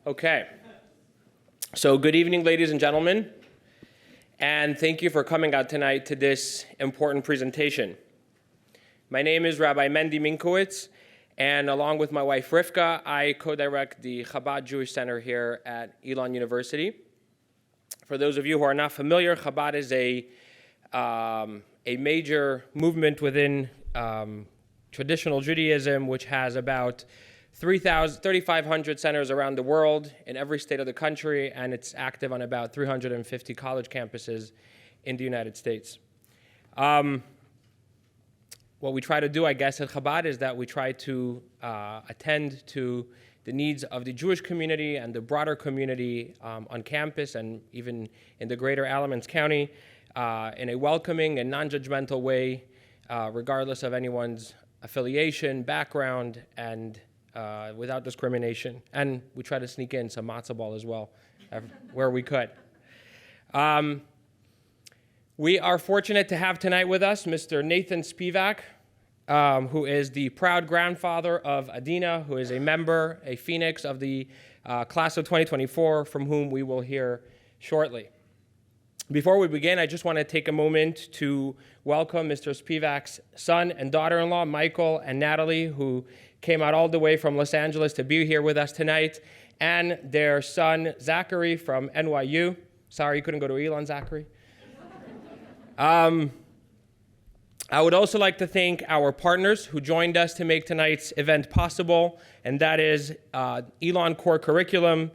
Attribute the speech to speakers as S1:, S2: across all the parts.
S1: Okay. So good evening, ladies and gentlemen, and thank you for coming out tonight to this important presentation. My name is Rabbi Mendy Minkowitz, and along with my wife Rivka, I co-direct the Chabad Jewish Center here at Elon University. For those of you who are not familiar, Chabad is a major movement within traditional Judaism, which has about 3,500 centers around the world in every state of the country, and it's active on about 350 college campuses in the United States. What we try to do, I guess, at Chabad is that we try to attend to the needs of the Jewish community and the broader community on campus and even in the greater Alamance County in a welcoming and non-judgmental way, regardless of anyone's affiliation, background, and without discrimination. And we try to sneak in some matzo ball as well, where we could. We are fortunate to have tonight with us Mr. Nathan Spiewak, who is the proud grandfather of Adina, who is a member, a phoenix of the class of 2024, from whom we will hear shortly. Before we begin, I just want to take a moment to welcome Mr. Spiewak's son and daughter-in-law, Michael and Natalie, who came out all the way from Los Angeles to be here with us tonight, and their son, Zachary, from NYU. Sorry you couldn't go to Elon, Zachary. I would also like to thank our partners who joined us to make tonight's event possible, and that is Elon Core Curriculum,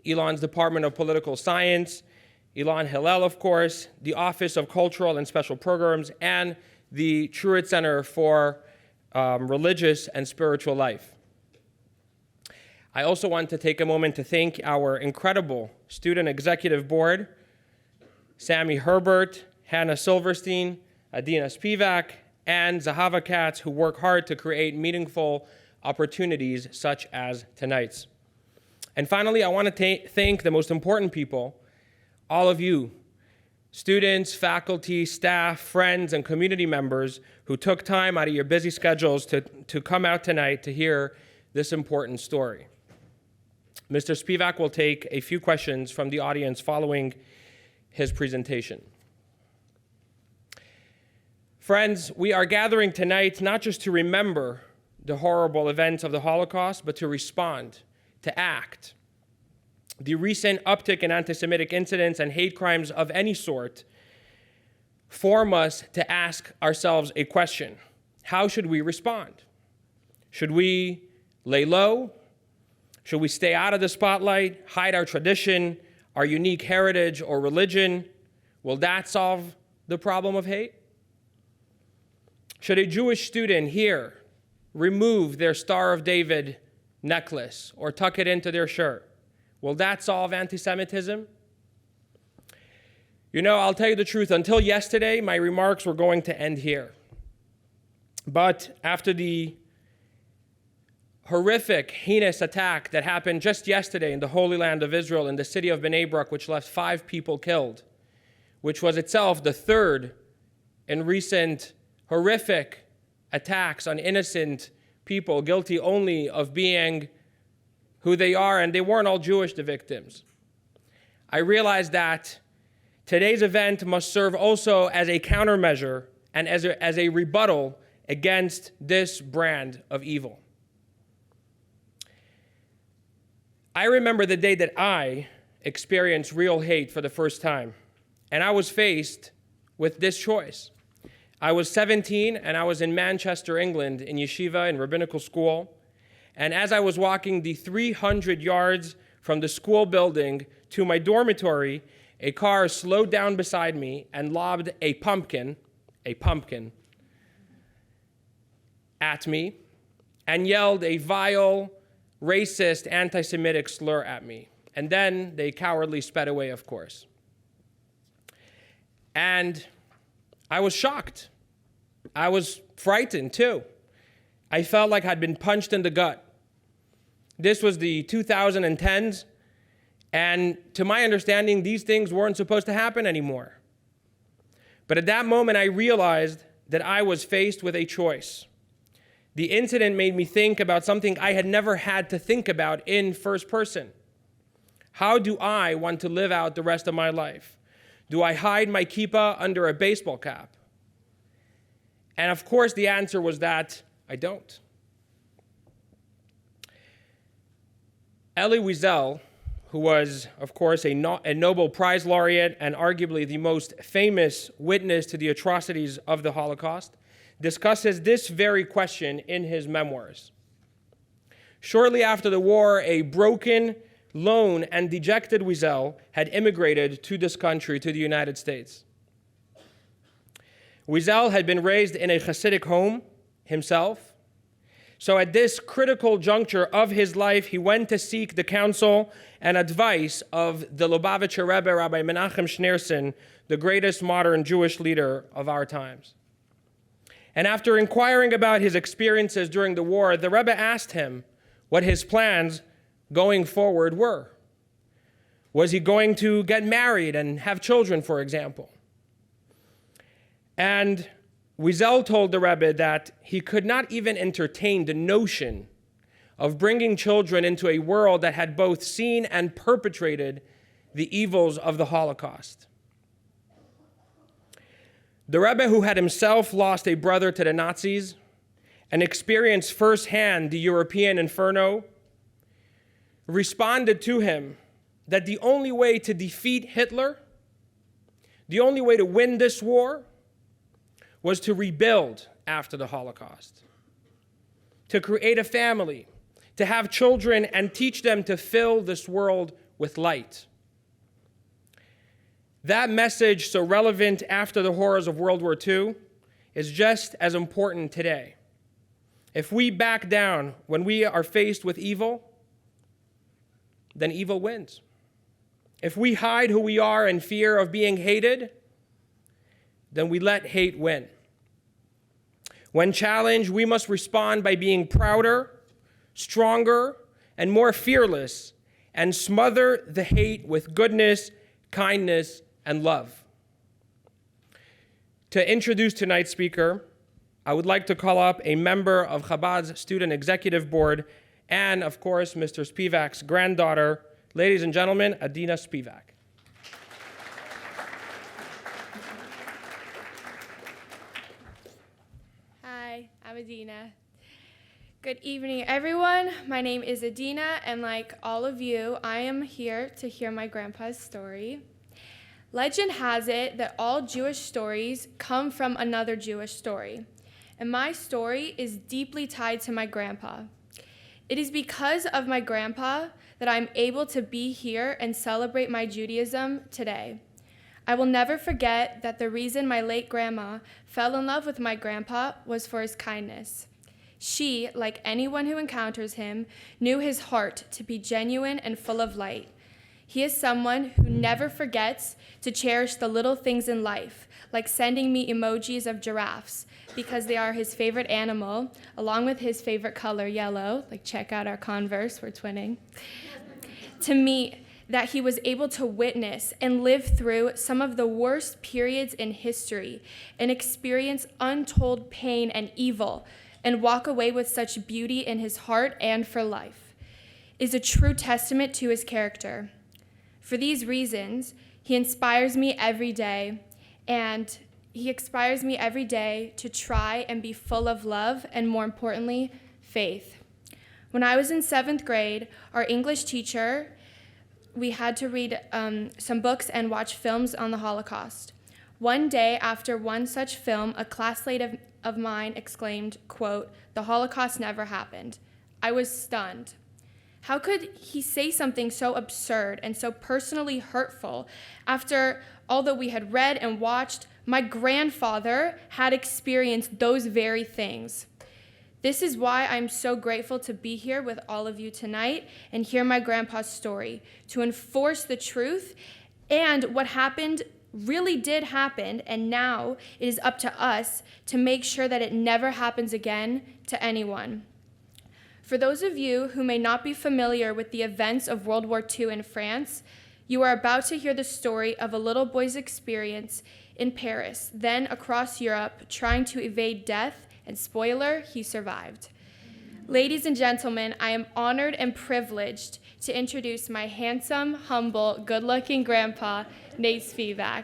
S1: Elon's Department of Political Science, Elon Hillel, of course, the Office of Cultural and Special Programs, and the Truett Center for Religious and Spiritual Life. I also want to take a moment to thank our incredible Student Executive Board, Sammy Herbert, Hannah Silverstein, Adina Spiewak, and Zahava Katz, who work hard to create meaningful opportunities such as tonight's. And finally, I want to thank the most important people, all of you, students, faculty, staff, friends, and community members who took time out of your busy schedules to come out tonight to hear this important story. Mr. Spiewak will take a few questions from the audience following his presentation. Friends, we are gathering tonight not just to remember the horrible events of the Holocaust, but to respond, to act. The recent uptick in anti-Semitic incidents and hate crimes of any sort form us to ask ourselves a question. How should we respond? Should we lay low? Should we stay out of the spotlight, hide our tradition, our unique heritage or religion? Will that solve the problem of hate? Should a Jewish student here remove their Star of David necklace or tuck it into their shirt? Will that solve anti-Semitism? You know, I'll tell you the truth. Until yesterday, my remarks were going to end here. But after the horrific, heinous attack that happened just yesterday in the Holy Land of Israel, in the city of Bnei Brak, which left 5 people killed, which was itself the third in recent horrific attacks on innocent people, guilty only of being who they are, and they weren't all Jewish, the victims. I realized that today's event must serve also as a countermeasure and as a rebuttal against this brand of evil. I remember the day that I experienced real hate for the first time, and I was faced with this choice. I was 17, and I was in Manchester, England, in yeshiva, in rabbinical school. And as I was walking the 300 yards from the school building to my dormitory, a car slowed down beside me and lobbed a pumpkin at me and yelled a vile, racist, anti-Semitic slur at me. And then they cowardly sped away, of course. And I was shocked. I was frightened, too. I felt like I'd been punched in the gut. This was the 2010s, and to my understanding, these things weren't supposed to happen anymore. But at that moment, I realized that I was faced with a choice. The incident made me think about something I had never had to think about in first person. How do I want to live out the rest of my life? Do I hide my kippah under a baseball cap? And of course, the answer was that I don't. Elie Wiesel, who was, of course, a Nobel Prize laureate and arguably the most famous witness to the atrocities of the Holocaust, discusses this very question in his memoirs. Shortly after the war, a broken, lone, and dejected Wiesel had immigrated to this country, to the United States. Wiesel had been raised in a Hasidic home himself. So at this critical juncture of his life, he went to seek the counsel and advice of the Lubavitcher Rebbe, Rabbi Menachem Schneerson, the greatest modern Jewish leader of our times. And after inquiring about his experiences during the war, the Rebbe asked him what his plans going forward were. Was he going to get married and have children, for example? And Wiesel told the Rebbe that he could not even entertain the notion of bringing children into a world that had both seen and perpetrated the evils of the Holocaust. The Rebbe, who had himself lost a brother to the Nazis and experienced firsthand the European inferno, responded to him that the only way to defeat Hitler, the only way to win this war, was to rebuild after the Holocaust, to create a family, to have children and teach them to fill this world with light. That message, so relevant after the horrors of World War II, is just as important today. If we back down when we are faced with evil, then evil wins. If we hide who we are in fear of being hated, then we let hate win. When challenged, we must respond by being prouder, stronger, and more fearless, and smother the hate with goodness, kindness, and love. To introduce tonight's speaker, I would like to call up a member of Chabad's Student Executive Board and, of course, Mr. Spiewak's granddaughter. Ladies and gentlemen, Adina Spiewak.
S2: Hi, I'm Adina. Good evening, everyone. My name is Adina, and like all of you, I am here to hear my grandpa's story. Legend has it that all Jewish stories come from another Jewish story, and my story is deeply tied to my grandpa. It is because of my grandpa that I'm able to be here and celebrate my Judaism today. I will never forget that the reason my late grandma fell in love with my grandpa was for his kindness. She, like anyone who encounters him, knew his heart to be genuine and full of light. He is someone who never forgets to cherish the little things in life, like sending me emojis of giraffes, because they are his favorite animal, along with his favorite color, yellow, like check out our Converse, we're twinning. To me, that he was able to witness and live through some of the worst periods in history and experience untold pain and evil and walk away with such beauty in his heart and for life is a true testament to his character. For these reasons, he inspires me every day, and he inspires me every day to try and be full of love and, more importantly, faith. When I was in 7th grade, our English teacher, we had to read some books and watch films on the Holocaust. One day after one such film, a classmate of mine exclaimed, quote, "The Holocaust never happened." I was stunned. How could he say something so absurd and so personally hurtful after, although we had read and watched, my grandfather had experienced those very things? This is why I'm so grateful to be here with all of you tonight and hear my grandpa's story, to enforce the truth and what happened really did happen, and now it is up to us to make sure that it never happens again to anyone. For those of you who may not be familiar with the events of World War II in France, you are about to hear the story of a little boy's experience in Paris, then across Europe, trying to evade death, and spoiler, he survived. Ladies and gentlemen, I am honored and privileged to introduce my handsome, humble, good-looking grandpa, Nate Spiewak.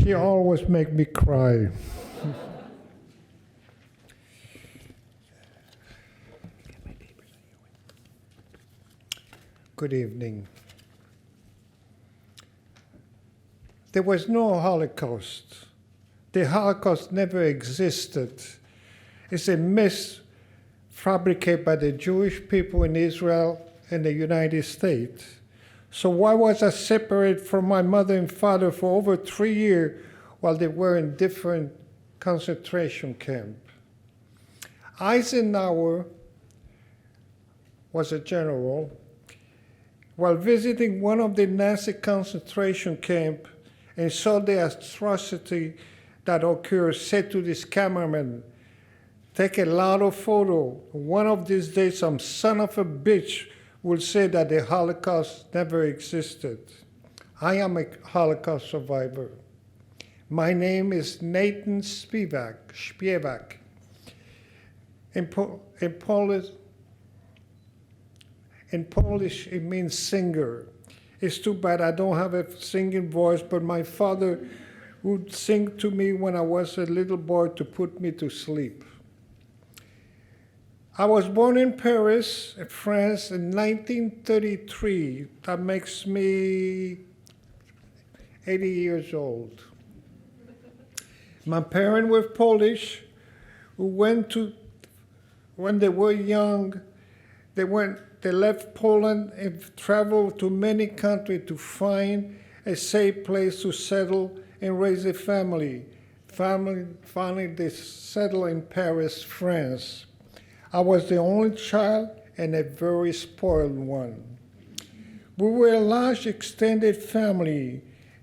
S3: She always make me cry. Good evening. There was no Holocaust. The Holocaust never existed. It's a myth fabricated by the Jewish people in Israel and the United States. So why was I separated from my mother and father for over 3 years while they were in different concentration camps? Eisenhower was a general. While visiting one of the Nazi concentration camps and saw the atrocity that occurred, said to this cameraman, "Take a lot of photo. One of these days, some son of a bitch will say that the Holocaust never existed." I am a Holocaust survivor. My name is Nathan Spiewak. In Polish, it means singer. It's too bad I don't have a singing voice, but my father would sing to me when I was a little boy to put me to sleep. I was born in Paris, France, in 1933. That makes me 80 years old. My parents were Polish, when they were young, they left Poland and traveled to many countries to find a safe place to settle and raise a family. Finally, they settled in Paris, France. I was the only child and a very spoiled one. We were a large extended family.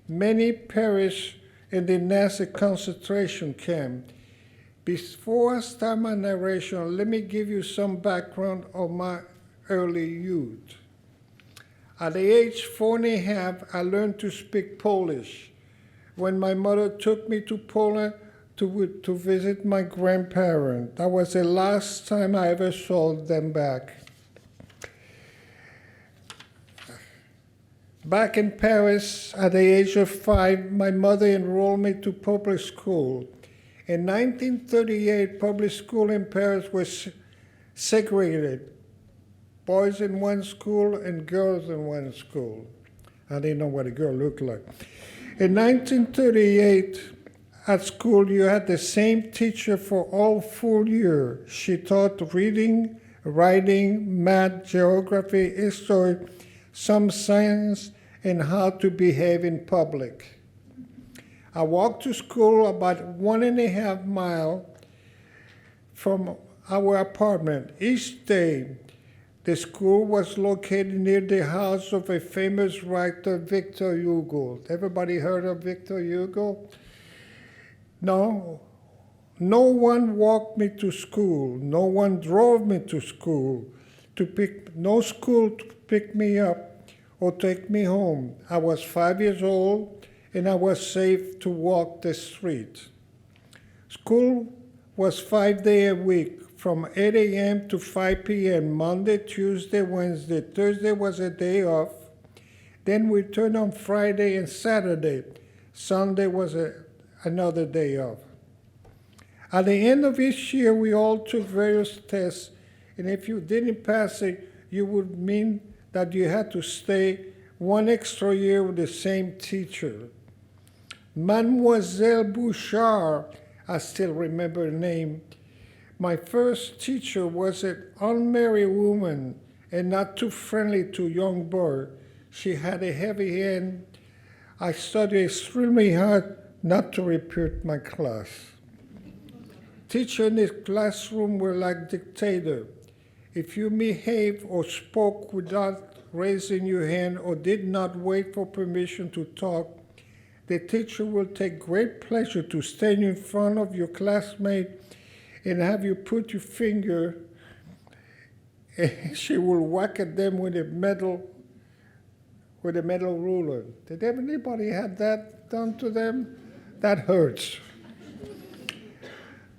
S3: Many perished in the Nazi concentration camp. Before I start my narration, let me give you some background of my early youth. At the age 4.5, I learned to speak Polish when my mother took me to Poland to visit my grandparents. That was the last time I ever saw them back. Back in Paris, at the age of 5, my mother enrolled me to public school. In 1938, public school in Paris was segregated. Boys in one school and girls in one school. I didn't know what a girl looked like. In 1938, at school, you had the same teacher for all full year. She taught reading, writing, math, geography, history, some science, and how to behave in public. I walked to school about 1.5 miles from our apartment. Each day, the school was located near the house of a famous writer, Victor Hugo. Everybody heard of Victor Hugo? No. No one walked me to school. No one drove me to school. No school to pick me up or take me home. I was 5 years old and I was safe to walk the street. School was 5 days a week, from 8 a.m. to 5 p.m., Monday, Tuesday, Wednesday. Thursday was a day off. Then we returned on Friday and Saturday. Sunday was another day off. At the end of each year, we all took various tests, and if you didn't pass it, you would mean that you had to stay 1 extra year with the same teacher. Mademoiselle Bouchard, I still remember her name. My first teacher was an unmarried woman and not too friendly to young boys. She had a heavy hand. I studied extremely hard not to repeat my class. Teachers in the classroom were like dictators. If you behaved or spoke without raising your hand or did not wait for permission to talk, the teacher will take great pleasure to stand in front of your classmate and have you put your finger, and she will whack at them with a metal with a metal ruler. Did anybody have that done to them? That hurts.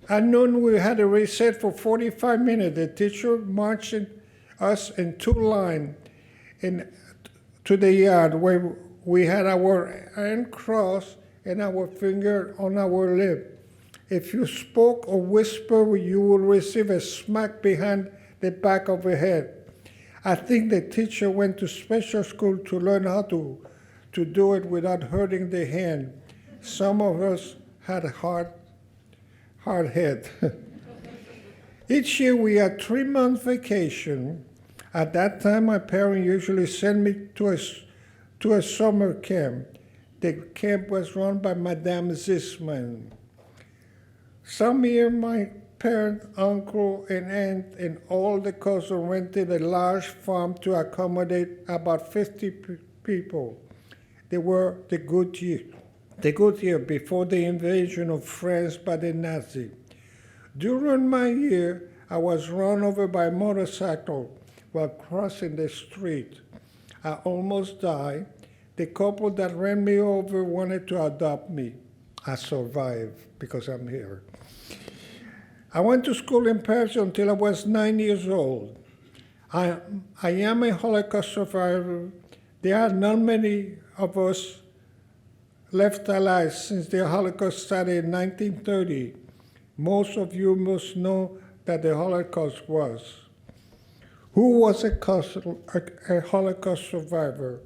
S3: At noon, we had a recess for 45 minutes. The teacher marching us in two lines to the yard where we had our hand crossed and our finger on our lip. If you spoke or whispered, you would receive a smack behind the back of the head. I think the teacher went to special school to learn how to do it without hurting the hand. Some of us had a hard head. Each year we had 3-month vacation. At that time, my parents usually sent me to a summer camp. The camp was run by Madame Zisman. Some year, my parent, uncle, and aunt, and all the cousins rented a large farm to accommodate about 50 people. They were the good year before the invasion of France by the Nazis. During my year, I was run over by a motorcycle while crossing the street. I almost died. The couple that ran me over wanted to adopt me. I survived because I'm here. I went to school in Paris until I was 9 years old. I am a Holocaust survivor. There are not many of us left alive since the Holocaust started in 1930. Most of you must know that the Holocaust was. Who was a Holocaust survivor?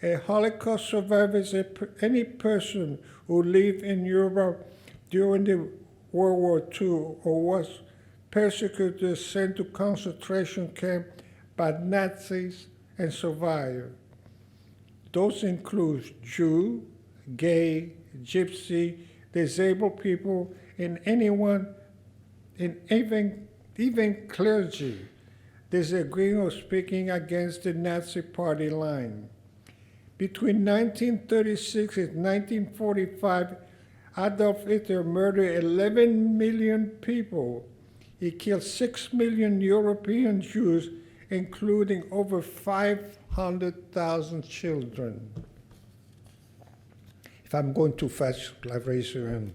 S3: A Holocaust survivor is any person who lived in Europe during the World War II or was persecuted, sent to concentration camp by Nazis and survived. Those include Jew, gay, gypsy, disabled people, and anyone, and even clergy, disagreeing or speaking against the Nazi party line. Between 1936 and 1945, Adolf Hitler murdered 11 million people. He killed 6 million European Jews, including over 500,000 children. If I'm going too fast, I'll raise your hand.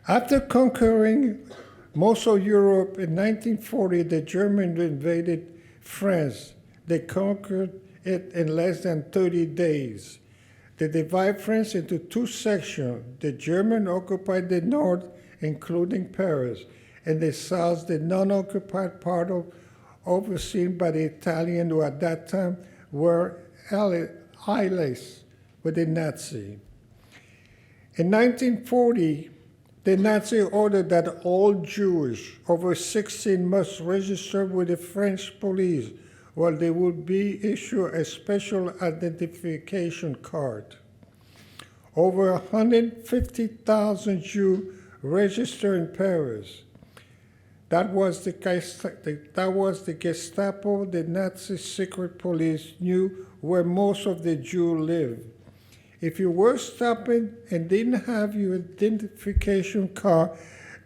S3: After conquering most of Europe in 1940, the Germans invaded France. They conquered it in less than 30 days. They divided France into two sections. The Germans occupied the north, including Paris, and the south, the non-occupied part overseen by the Italians, who at that time were allies with the Nazis. In 1940, the Nazi ordered that all Jews over 16 must register with the French police, or they would be issued a special identification card. Over 150,000 Jews registered in Paris. That was the Gestapo. The Nazi secret police knew where most of the Jews lived. If you were stopping and didn't have your identification card,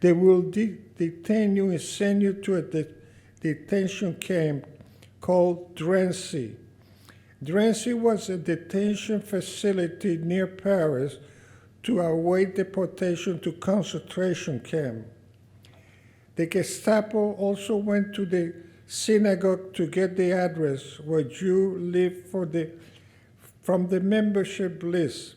S3: they will detain you and send you to a detention camp called Drancy. Drancy was a detention facility near Paris to await deportation to concentration camp. The Gestapo also went to the synagogue to get the address where Jews lived from the membership list.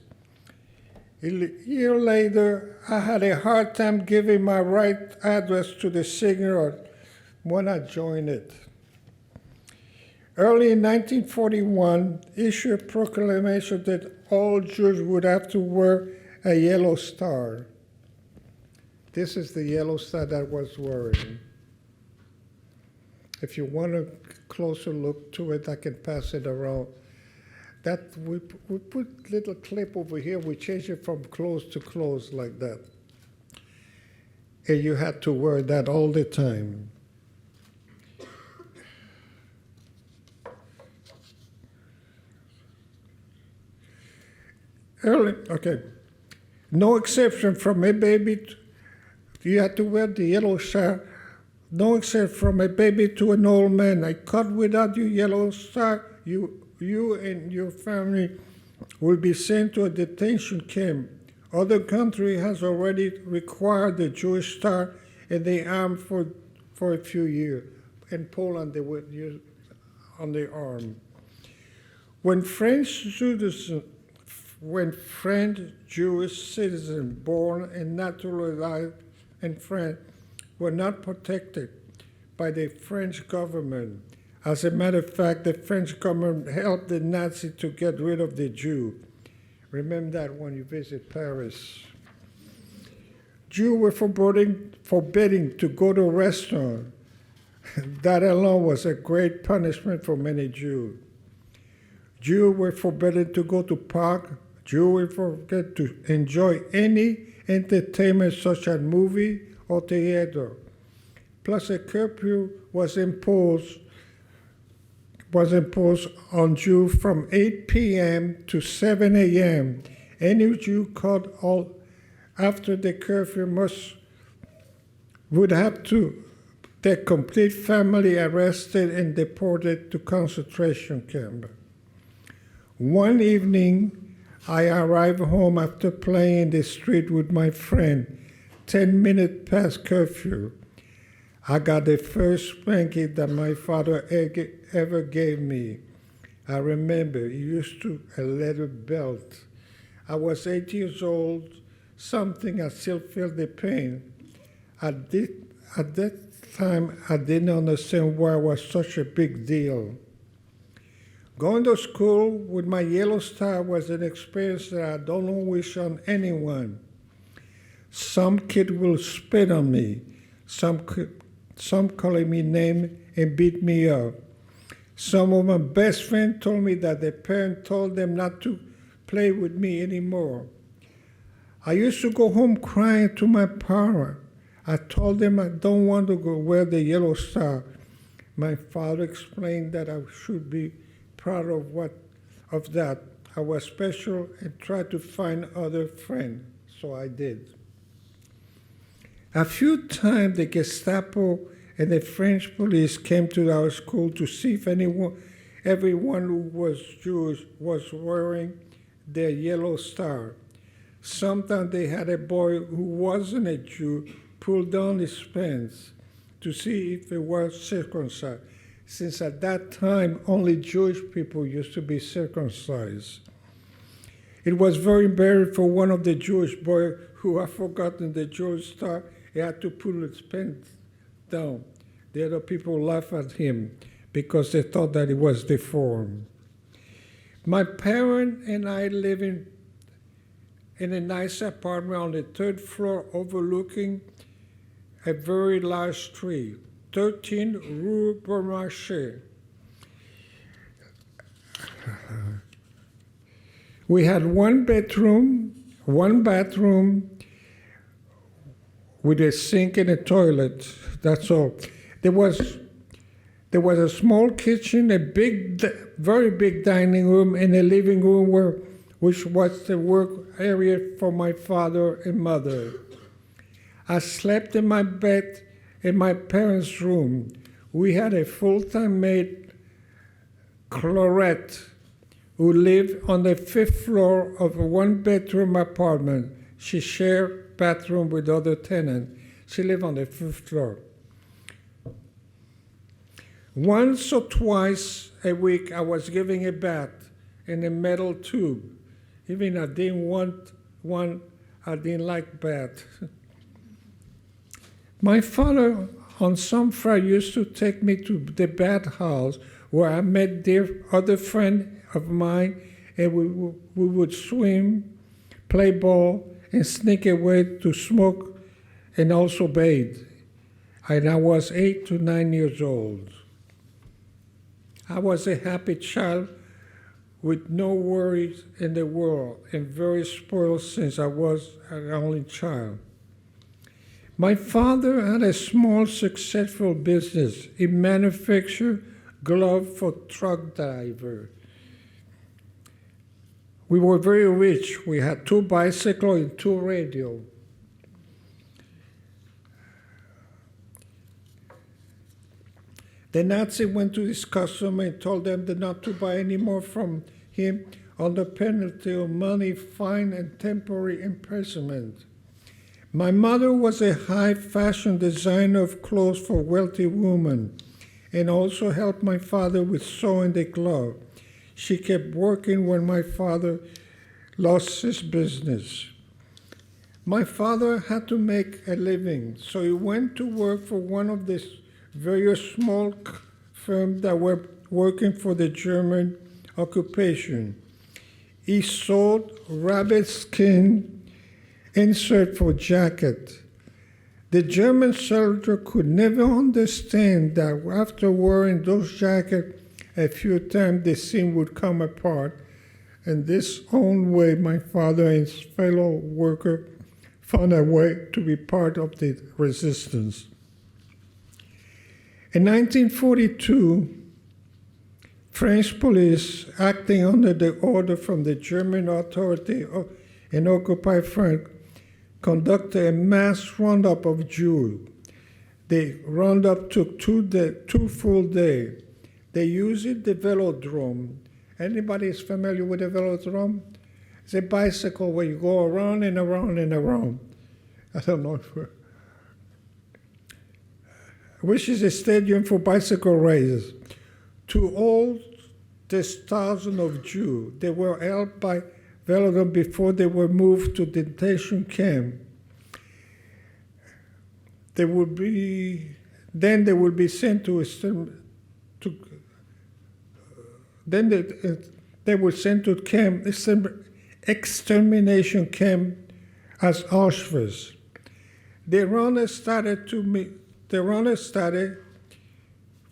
S3: A year later, I had a hard time giving my right address to the synagogue when I joined it. Early in 1941, issued a proclamation that all Jews would have to wear a yellow star. This is the yellow star that I was wearing. If you want a closer look to it, I can pass it around. That we put little clip over here. We change it from close to close like that. And you had to wear that all the time. Okay. No exception from a baby. You had to wear the yellow star no except from a baby to an old man. I cut without you, yellow star. You and your family will be sent to a detention camp. Other country has already required the Jewish star in the arm for a few years. In Poland, they would use on the arm. When French Jewish citizens born and naturalized in France were not protected by the French government. As a matter of fact, the French government helped the Nazis to get rid of the Jew. Remember that when you visit Paris. Jews were forbidden to go to a restaurant. That alone was a great punishment for many Jews. Jews were forbidden to go to park. Jews were forbidden to enjoy any entertainment such as movie or theater. Plus a curfew was imposed on Jews from 8 p.m. to 7 a.m. Any Jew caught after the curfew would have to their complete family arrested and deported to concentration camp. One evening, I arrived home after playing in the street with my friend, 10 minutes past curfew. I got the first spanking that my father ever gave me. I remember he used to a leather belt. I was 8 years old, something I still feel the pain. At that time, I didn't understand why it was such a big deal. Going to school with my yellow star was an experience that I don't wish on anyone. Some kid will spit on me. Some calling me name and beat me up. Some of my best friends told me that their parents told them not to play with me anymore. I used to go home crying to my parents. I told them I don't want to go wear the yellow star. My father explained that I should be proud of that. I was special and tried to find other friends, so I did. A few times the Gestapo and the French police came to our school to see if everyone who was Jewish was wearing their yellow star. Sometimes they had a boy who wasn't a Jew pull down his pants to see if he was circumcised, since at that time only Jewish people used to be circumcised. It was very embarrassing for one of the Jewish boys who had forgotten the Jewish star. He had to pull his pants down. The other people laughed at him because they thought that he was deformed. My parents and I live in a nice apartment on the third floor overlooking a very large street, 13 Rue Beaumarchais. We had one bathroom with a sink and a toilet. That's all. There was a small kitchen, a very big dining room, and a living room which was the work area for my father and mother. I slept in my bed in my parents' room. We had a full-time maid, Clarette, who lived on the 5th floor of a one-bedroom apartment. She shared bathroom with other tenants. She lived on the 5th floor. Once or twice a week, I was giving a bath in a metal tube. Even I didn't want one, I didn't like bath. My father, on some Friday, used to take me to the bathhouse where I met other friends of mine, and we would swim, play ball, and sneak away to smoke and also bathe. And I was 8 to 9 years old. I was a happy child with no worries in the world and very spoiled since I was an only child. My father had a small, successful business. He manufactured gloves for truck drivers. We were very rich. We had 2 bicycles and 2 radios. The Nazi went to his customer and told them not to buy any more from him under penalty of money, fine, and temporary imprisonment. My mother was a high-fashion designer of clothes for wealthy women and also helped my father with sewing the glove. She kept working when my father lost his business. My father had to make a living, so he went to work for one of the very small firms that were working for the German occupation. He sewed rabbit skin insert for jacket. The German soldier could never understand that after wearing those jackets a few times, the seam would come apart. And this own way, my father and his fellow worker found a way to be part of the resistance. In 1942, French police, acting under the order from the German authority in occupied France, conducted a mass roundup of Jews. The roundup took two full days. They used the Vélodrome. Anybody is familiar with the Vélodrome? It's a bicycle where you go around and around and around. I don't know if which is a stadium for bicycle races. To all this thousands of Jews, they were held by Vélodrome before they were moved to detention camp. They would be sent to extermination camp as Auschwitz. The runner started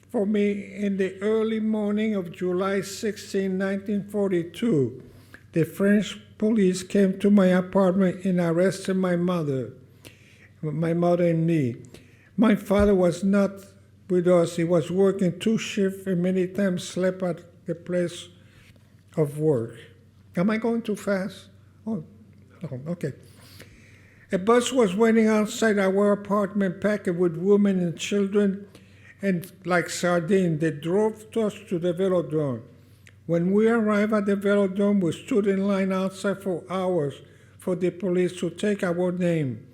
S3: for me in the early morning of July 16, 1942. The French police came to my apartment and arrested my mother and me. My father was not with us. He was working 2 shifts and many times slept at the place of work. Am I going too fast? Oh, okay. A bus was waiting outside our apartment packed with women and children, and like sardines, they drove us to the Vélodrome. When we arrived at the Vélodrome, we stood in line outside for hours for the police to take our name.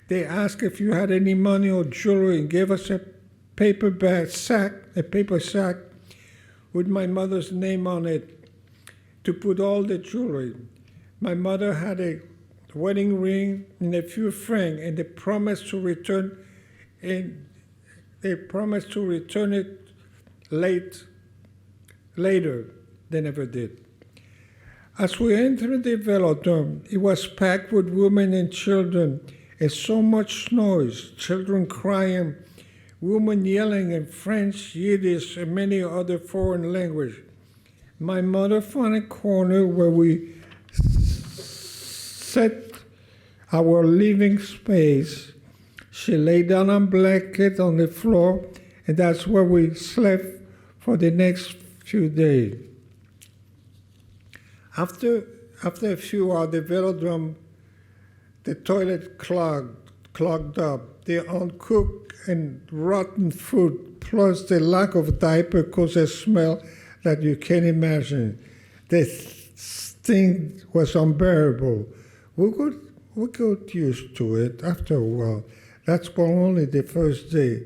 S3: They asked if you had any money or jewelry and gave us a paper sack with my mother's name on it to put all the jewelry. My mother had a wedding ring and a few francs, and they promised to return it later. They never did. As we entered the Vélodrome, it was packed with women and children, and so much noise, children crying, women yelling in French, Yiddish, and many other foreign languages. My mother found a corner where we set our living space. She lay down on a blanket on the floor, and that's where we slept for the next few days. After a few hours, the Vélodrome, the toilet clogged up. The uncooked and rotten food, plus the lack of diaper, caused a smell that you can't imagine. The thing was unbearable. We got used to it after a while. That's only the first day.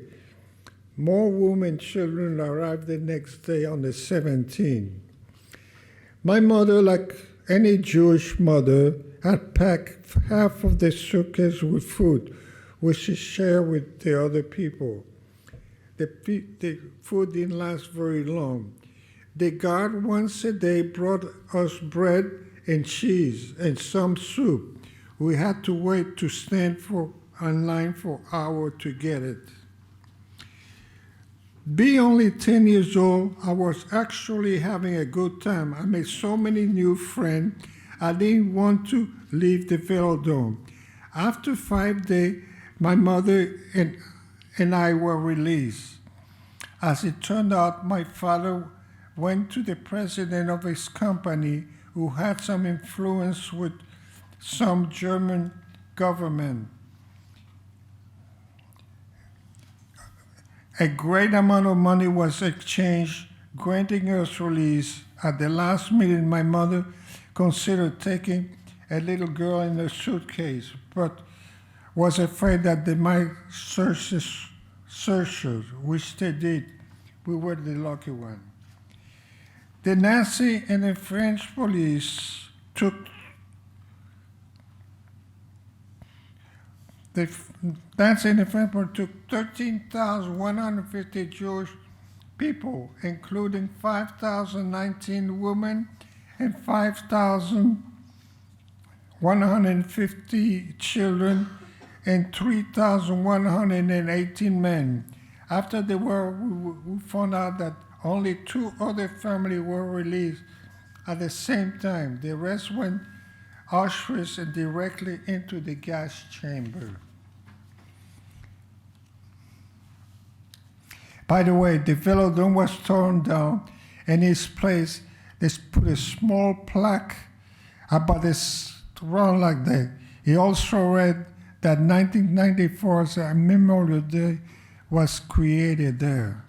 S3: More women and children arrived the next day on the 17th. My mother, like any Jewish mother, had packed half of the suitcase with food, which she shared with the other people. The food didn't last very long. The guard once a day brought us bread and cheese and some soup. We had to wait to stand in line for hours to get it. Being only 10 years old, I was actually having a good time. I made so many new friends, I didn't want to leave the Vélodrome. After 5 days, my mother and I were released. As it turned out, my father went to the president of his company, who had some influence with some German government. A great amount of money was exchanged, granting us release. At the last minute, my mother considered taking a little girl in a suitcase, but was afraid that they might search her, which they did. We were the lucky one. The Nazi and the French police took the Nazi and the French police took 13,150 Jewish people, including 5,019 women and 5,150 children and 3,118 men. After the war, we found out that only 2 other families were released at the same time. The rest went Auschwitz and directly into the gas chamber. By the way, the Vélodrome was torn down, and in its place, they put a small plaque about this round like that. He also read that 1994 as a Memorial Day was created there.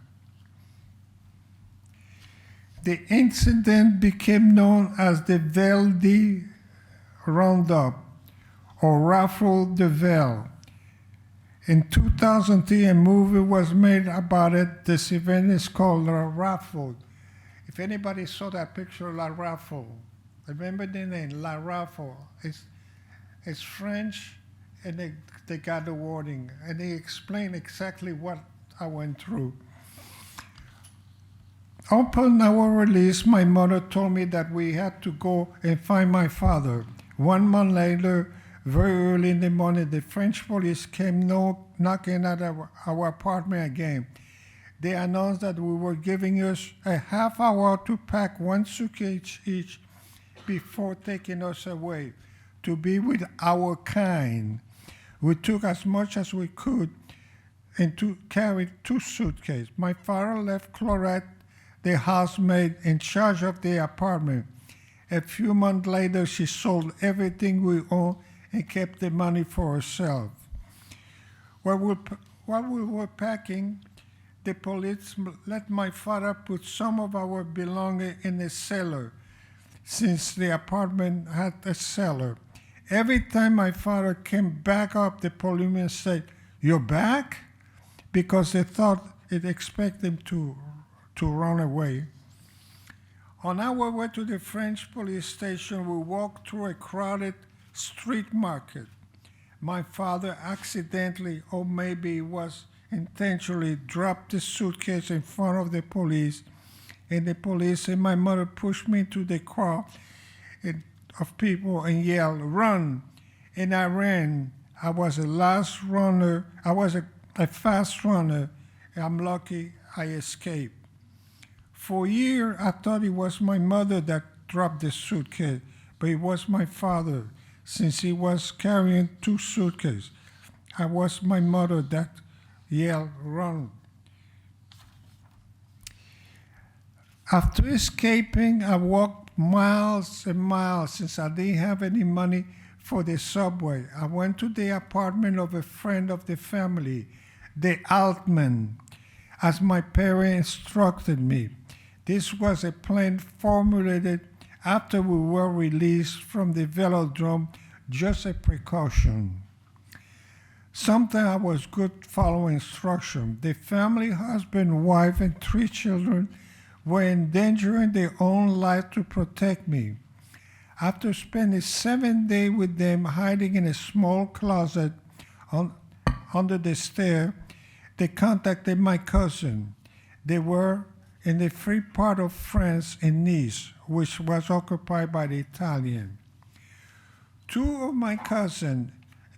S3: The incident became known as the Vélodrome Roundup, or Raffle de Vel. In 2003, a movie was made about it. This event is called La Raffle. If anybody saw that picture, La Raffle, remember the name, La Raffle. It's French, and they got the wording, and they explain exactly what I went through. Upon our release, my mother told me that we had to go and find my father. 1 month later, very early in the morning, the French police came knocking at our apartment again. They announced that we were giving us a half hour to pack 1 suitcase each before taking us away, to be with our kind. We took as much as we could and carried 2 suitcases. My father left Claudette, the housemaid, in charge of the apartment. A few months later, she sold everything we owned and kept the money for herself. While we were packing, the police let my father put some of our belongings in a cellar, since the apartment had a cellar. Every time my father came back up, the policeman said, "You're back?" Because they thought it expected him to run away. On our way to the French police station, we walked through a crowded street market. My father accidentally, or maybe was intentionally, dropped the suitcase in front of the police, and the police and my mother pushed me to the crowd of people and yelled, "Run!" And I ran. I was a last runner. I was a fast runner. I'm lucky I escaped. For a year, I thought it was my mother that dropped the suitcase, but it was my father, since he was carrying 2 suitcases. I was my mother that yelled, "Run!" After escaping, I walked miles and miles since I didn't have any money for the subway. I went to the apartment of a friend of the family, the Altman, as my parents instructed me. This was a plan formulated after we were released from the Vélodrome, just a precaution. Sometimes I was good following instruction. The family, husband, wife, and 3 children were endangering their own life to protect me. After spending 7 days with them hiding in a small closet under the stair, they contacted my cousin. They were in the free part of France in Nice, which was occupied by the Italians. 2 of my cousins,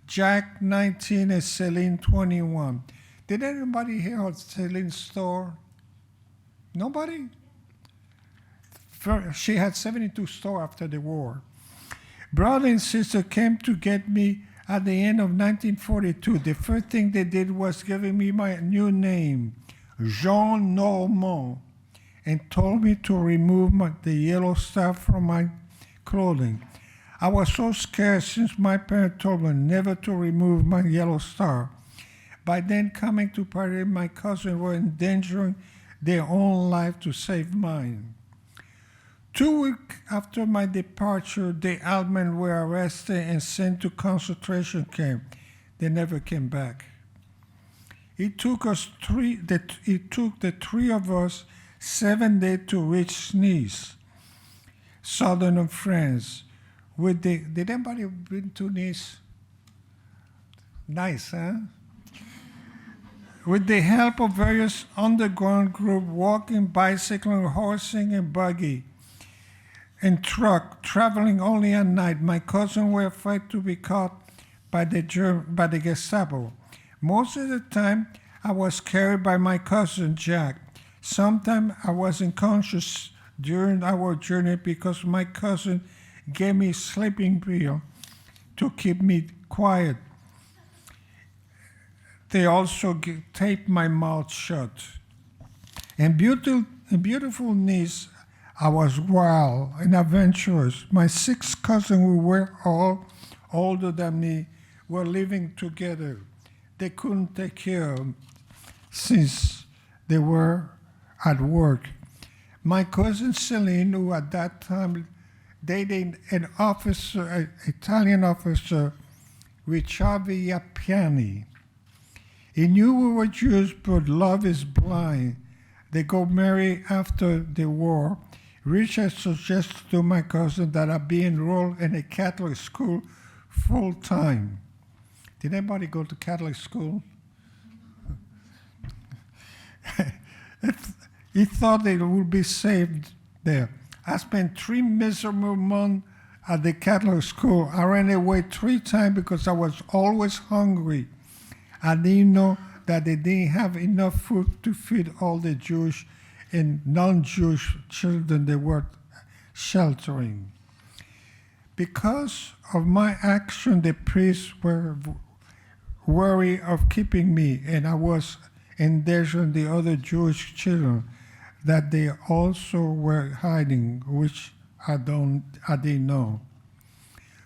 S3: Jack, 19, and Celine, 21. Did anybody hear of Celine's store? Nobody? She had 72 stores after the war. Brother and sister came to get me at the end of 1942. The first thing they did was giving me my new name, Jean Normand, and told me to remove the yellow stuff from my clothing. I was so scared since my parents told me never to remove my yellow star. By then, coming to party, my cousins were endangering their own life to save mine. 2 weeks after my departure, the Altmen were arrested and sent to concentration camp. They never came back. It took the three of us 7 days to reach Nice, southern France. Did anybody been to Nice? Nice, huh? With the help of various underground groups, walking, bicycling, horsing, and buggy, and truck, traveling only at night, my cousins were afraid to be caught by the Gestapo. Most of the time, I was carried by my cousin Jack. Sometimes I was unconscious during our journey because my cousin gave me sleeping pill to keep me quiet. They also taped my mouth shut. In beautiful Nice, I was wild and adventurous. My 6 cousins, who were all older than me, were living together. They couldn't take care of me since they were at work. My cousin Celine, who at that time dated an Italian officer, Ricciavi Appiani. He knew we were Jews, but love is blind. They got married after the war. Richard suggested to my cousin that I be enrolled in a Catholic school full time. Did anybody go to Catholic school? He thought they would be saved there. I spent 3 miserable months at the Catholic school. I ran away 3 times because I was always hungry. I didn't know that they didn't have enough food to feed all the Jewish and non-Jewish children they were sheltering. Because of my action, the priests were worried of keeping me, and I was endangering the other Jewish children that they also were hiding, which I didn't know.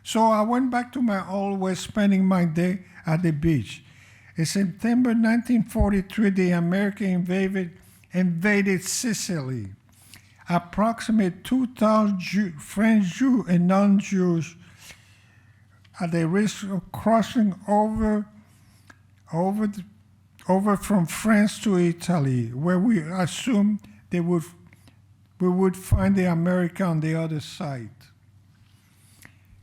S3: So I went back to my old way, spending my day at the beach. In September 1943, the Americans invaded Sicily. Approximately 2,000 French Jews and non-Jews at the risk of crossing over from France to Italy, where we assumed we would find the Americans on the other side.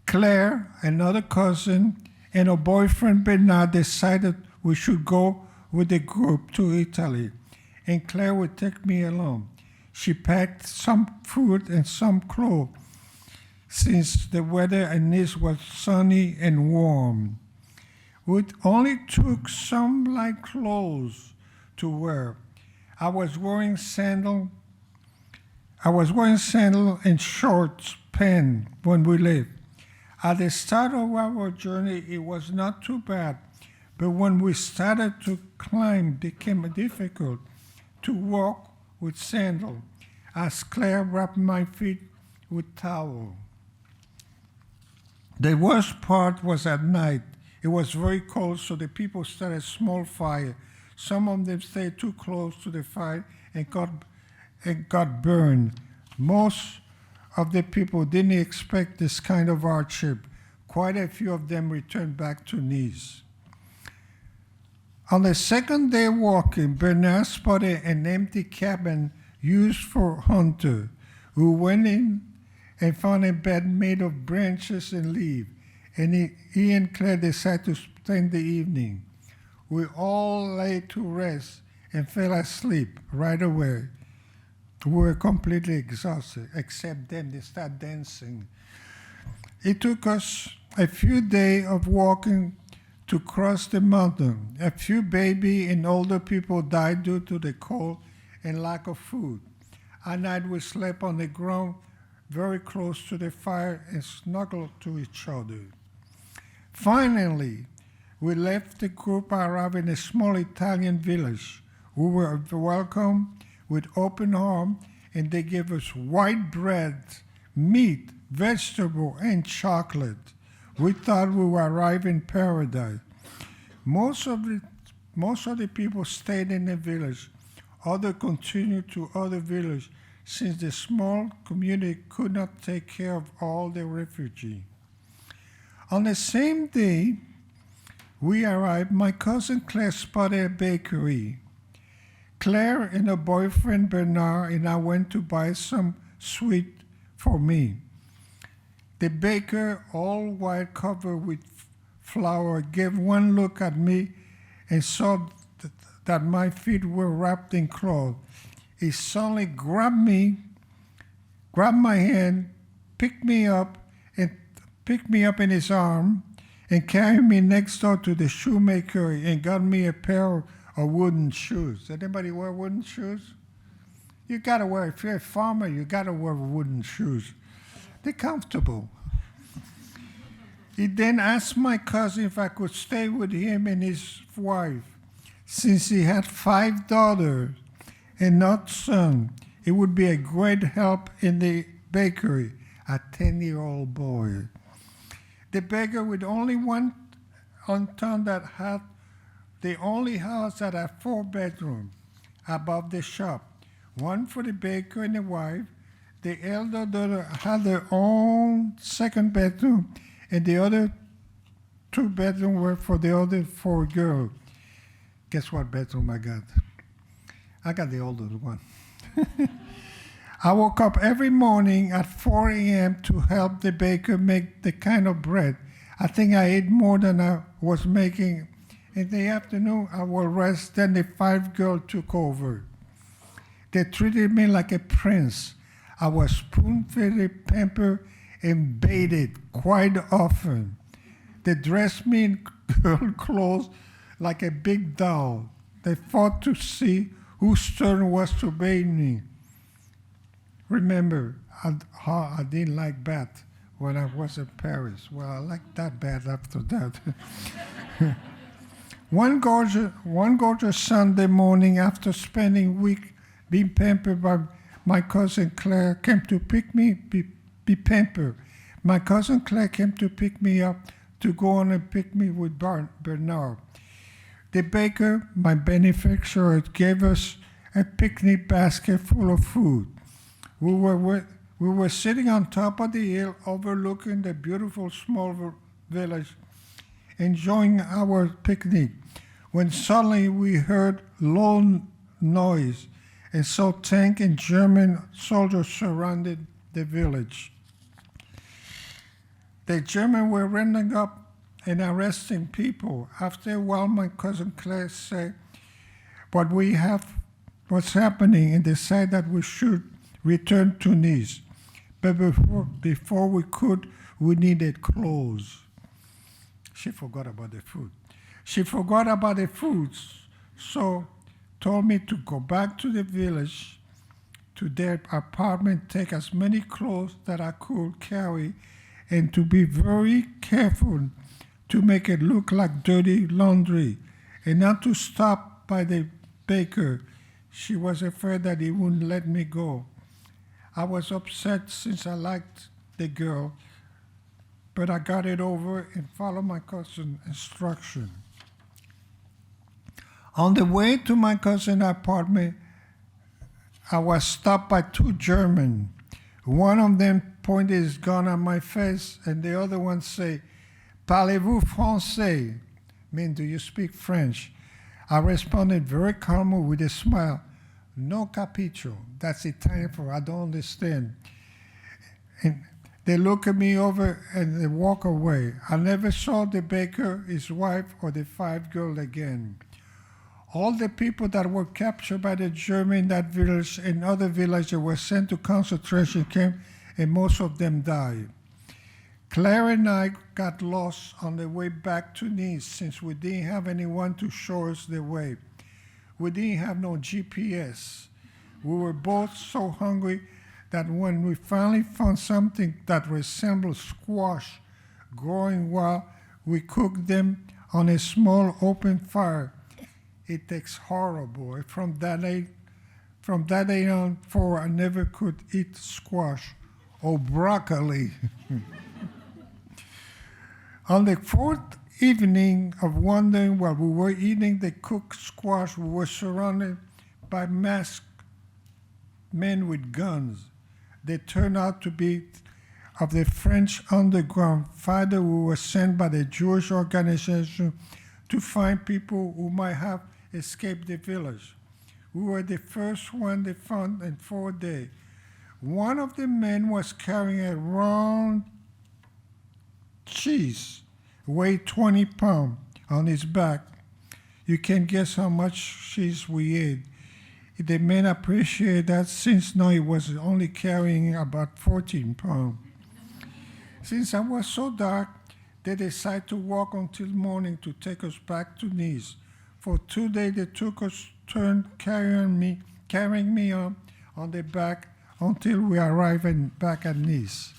S3: Claire, another cousin, and her boyfriend Bernard decided we should go with the group to Italy, and Claire would take me along. She packed some food and some clothes, since the weather in Nice was sunny and warm. We only took some light clothes to wear. I was wearing sandals and short pants when we left. At the start of our journey, it was not too bad, but when we started to climb, it became difficult to walk with sandals, as Claire wrapped my feet with towel. The worst part was at night. It was very cold, so the people started a small fire. Some of them stayed too close to the fire and got burned. Most of the people didn't expect this kind of hardship. Quite a few of them returned back to Nice. On the second day walking, Bernard spotted an empty cabin used for hunter, who went in and found a bed made of branches and leaves, and he and Claire decided to spend the evening. We all lay to rest and fell asleep right away. We were completely exhausted, except them. They started dancing. It took us a few days of walking to cross the mountain. A few baby and older people died due to the cold and lack of food. At night we slept on the ground very close to the fire and snuggled to each other. Finally, we left the group and arrived in a small Italian village. We were welcomed with open arms, and they gave us white bread, meat, vegetable, and chocolate. We thought we were arriving in paradise. Most Most of the people stayed in the village. Others continued to other villages since the small community could not take care of all the refugees. On the same day we arrived, my cousin Claire spotted a bakery. Claire and her boyfriend Bernard and I went to buy some sweet for me. The baker, all white covered with flour, gave one look at me and saw that my feet were wrapped in cloth. He suddenly grabbed my hand, picked me up in his arm, and carried me next door to the shoemaker and got me a pair of wooden shoes. Anybody wear wooden shoes? You gotta wear, if you're a farmer, you gotta wear wooden shoes. They're comfortable. He then asked my cousin if I could stay with him and his wife. Since he had 5 daughters and not son, it would be a great help in the bakery. A 10-year-old boy. The baker with only one on town that had the only house that had 4 bedrooms above the shop. One for the baker and the wife. The elder daughter had their own 2nd bedroom, and the other 2 bedrooms were for the other 4 girls. Guess what bedroom I got? I got the older one. I woke up every morning at 4 a.m. to help the baker make the kind of bread. I think I ate more than I was making. In the afternoon, I would rest, then the 5 girls took over. They treated me like a prince. I was spoon-fed, pampered, and bathed quite often. They dressed me in girl clothes like a big doll. They fought to see whose turn was to bathe me. Remember how I didn't like bath when I was in Paris. Well, I liked that bath after that. One gorgeous Sunday morning, after spending a week being pampered by my cousin Claire, came to pick me, be pampered. My cousin Claire came to pick me up to go on and pick me with Bernard. The baker, my benefactor, gave us a picnic basket full of food. We were sitting on top of the hill overlooking the beautiful small village, enjoying our picnic, when suddenly we heard low noise, and saw tank and German soldiers surrounded the village. The Germans were rounding up and arresting people. After a while, my cousin Claire said, what's happening, and decided that we should return to Nice. But before we could, we needed clothes. She forgot about the food. So told me to go back to the village, to their apartment, take as many clothes that I could carry, and to be very careful to make it look like dirty laundry, and not to stop by the baker. She was afraid that he wouldn't let me go. I was upset since I liked the girl, but I got it over and followed my cousin's instruction. On the way to my cousin's apartment, I was stopped by 2 Germans. One of them pointed his gun at my face, and the other one said, "Parlez-vous français?" Mean, do you speak French? I responded very calmly with a smile, "No capisco." That's Italian for I don't understand. And they look at me over and they walk away. I never saw the baker, his wife, or the 5 girls again. All the people that were captured by the Germans in that village and other villages were sent to concentration camp, and most of them died. Claire and I got lost on the way back to Nice since we didn't have anyone to show us the way. We didn't have no GPS. We were both so hungry that when we finally found something that resembled squash growing wild, we cooked them on a small open fire. It tastes horrible. From that day on forward, I never could eat squash or broccoli. On the 4th evening of wondering while we were eating the cooked squash, we were surrounded by masked men with guns. They turned out to be of the French underground fighter who were sent by the Jewish organization to find people who might have escaped the village. We were the first one they found in 4 days. One of the men was carrying a round cheese, weighed 20 pounds, on his back. You can guess how much cheese we ate. The men appreciate that since now he was only carrying about 14 pounds. Since I was so dark, they decided to walk until morning to take us back to Nice. For 2 days, they took us turn carrying me on their back until we arrived back at Nice.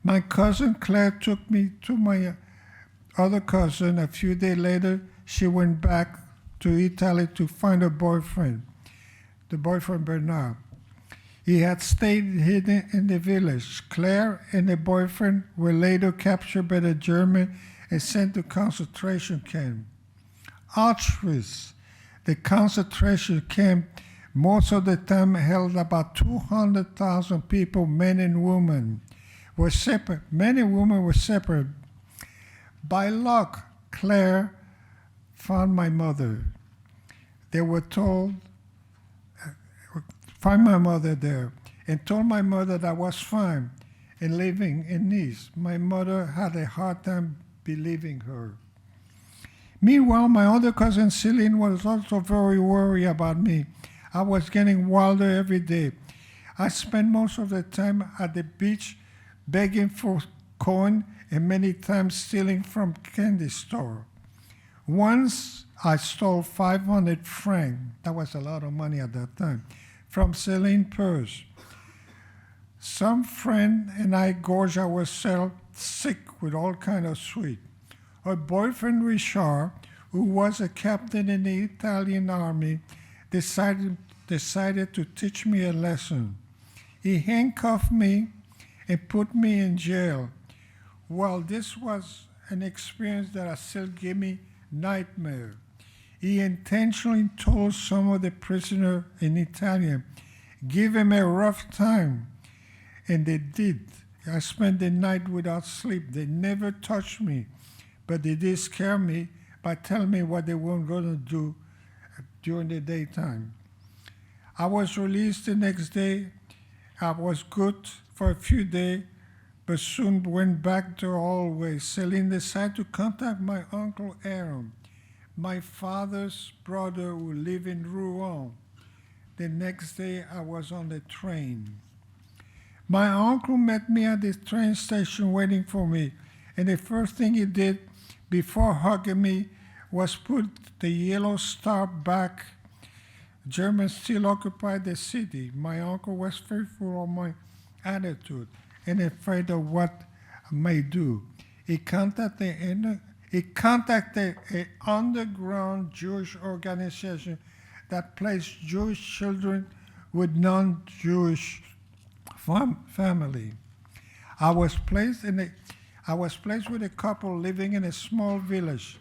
S3: My cousin Claire took me to my other cousin. A few days later, she went back to Italy to find her boyfriend, the boyfriend Bernard. He had stayed hidden in the village. Claire and the boyfriend were later captured by the Germans and sent to concentration camp. Auschwitz, the concentration camp, most of the time held about 200,000 people, men and women, were separate. Men and women were separate. By luck, Claire found my mother. They were told, find my mother there, and told my mother that I was fine and living in Nice. My mother had a hard time believing her. Meanwhile, my other cousin Celine was also very worried about me. I was getting wilder every day. I spent most of the time at the beach begging for coin and many times stealing from candy store. Once I stole 500 francs, that was a lot of money at that time, from Celine's purse. Some friend and I gorged ourselves sick with all kind of sweet. Her boyfriend Richard, who was a captain in the Italian army, decided to teach me a lesson. He handcuffed me and put me in jail. Well, this was an experience that still gave me nightmare. He intentionally told some of the prisoners in Italian, give him a rough time, and they did. I spent the night without sleep. They never touched me, but they did scare me by telling me what they were going to do during the daytime. I was released the next day. I was good for a few days, but soon went back to always. Celine decided to contact my uncle Aaron, my father's brother who lived in Rouen. The next day, I was on the train. My uncle met me at the train station waiting for me, and the first thing he did before hugging me was put the yellow star back. Germans still occupied the city. My uncle was fearful of my attitude and afraid of what I may do. He contacted an underground Jewish organization that placed Jewish children with non-Jewish family. I was placed with a couple living in a small village.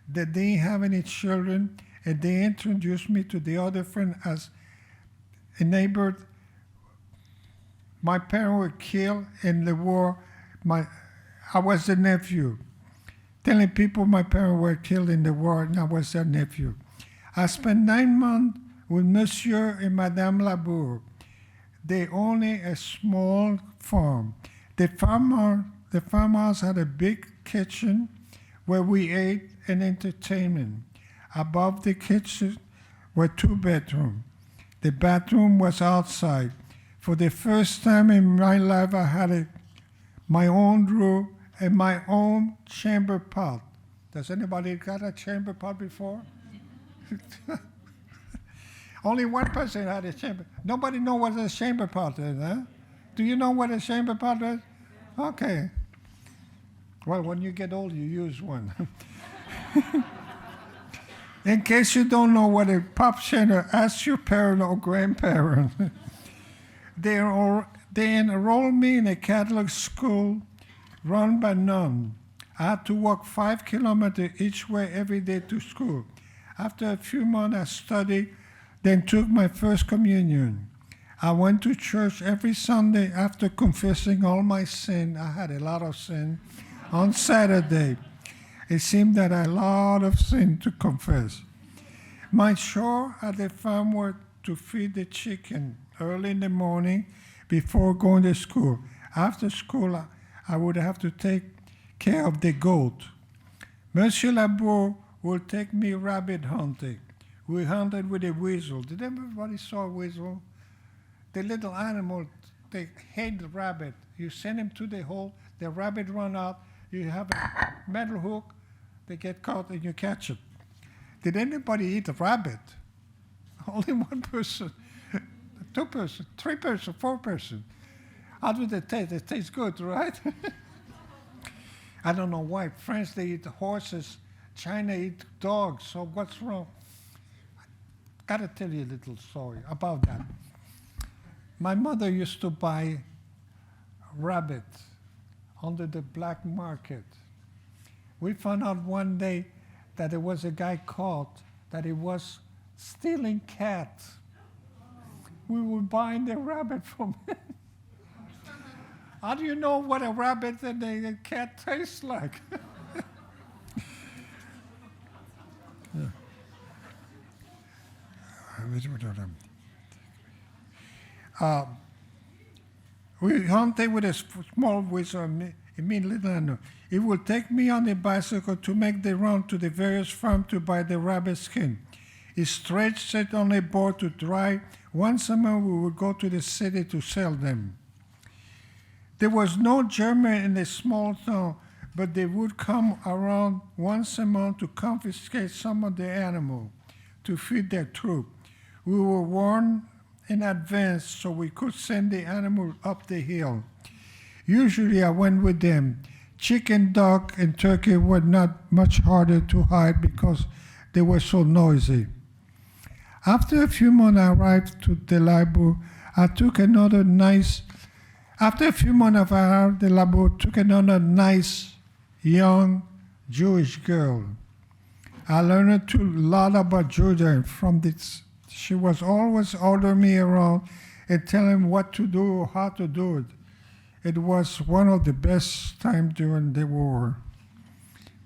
S3: They didn't have any children, and they introduced me to the other friend as a neighbor. My parents were killed in the war. I was the nephew. Telling people my parents were killed in the war, and I was their nephew. I spent 9 months with Monsieur and Madame Labour. They owned a small farm. The farmhouse had a big kitchen where we ate and entertainment. Above the kitchen were 2 bedrooms. The bathroom was outside. For the first time in my life, I had my own room and my own chamber pot. Does anybody got a chamber pot before? Only one person had a chamber. Nobody know what a chamber pot is, huh? Do you know what a chamber pot is? Okay. Well, when you get old, you use one. In case you don't know what a pop chamber, ask your parent or grandparent. They enrolled me in a Catholic school run by nuns. I had to walk 5 kilometers each way every day to school. After a few months, I studied, then took my first communion. I went to church every Sunday after confessing all my sin. I had a lot of sin. On Saturday, it seemed that I had a lot of sin to confess. My chore at the farm was to feed the chicken early in the morning before going to school. After school, I would have to take care of the goat. Monsieur Labour would take me rabbit hunting. We hunted with a weasel. Did everybody saw a weasel? The little animal, they hate the rabbit. You send him to the hole, the rabbit run out, you have a metal hook, they get caught and you catch it. Did anybody eat a rabbit? Only one person, 2 person, 3 person, 4 person. How do they taste? It tastes good, right? I don't know why. France, they eat horses. China eat dogs. So what's wrong? I gotta tell you a little story about that. My mother used to buy rabbit under the black market. We found out one day that there was a guy caught that he was stealing cats. We were buying the rabbit from him. How do you know what a rabbit and a cat tastes like? We hunted with a small whistle, a mean little animal. It would take me on a bicycle to make the round to the various farms to buy the rabbit skin. It stretched it on a board to dry. Once a month, we would go to the city to sell them. There was no German in the small town, but they would come around once a month to confiscate some of the animal to feed their troop. We were warned in advance so we could send the animal up the hill. Usually I went with them. Chicken, duck, and turkey were not much harder to hide because they were so noisy. After a few months, I arrived to the library. After a few months of arrived, the library took another nice, young Jewish girl. I learned a lot about Judaism from this. She was always ordering me around and telling me what to do or how to do it. It was one of the best times during the war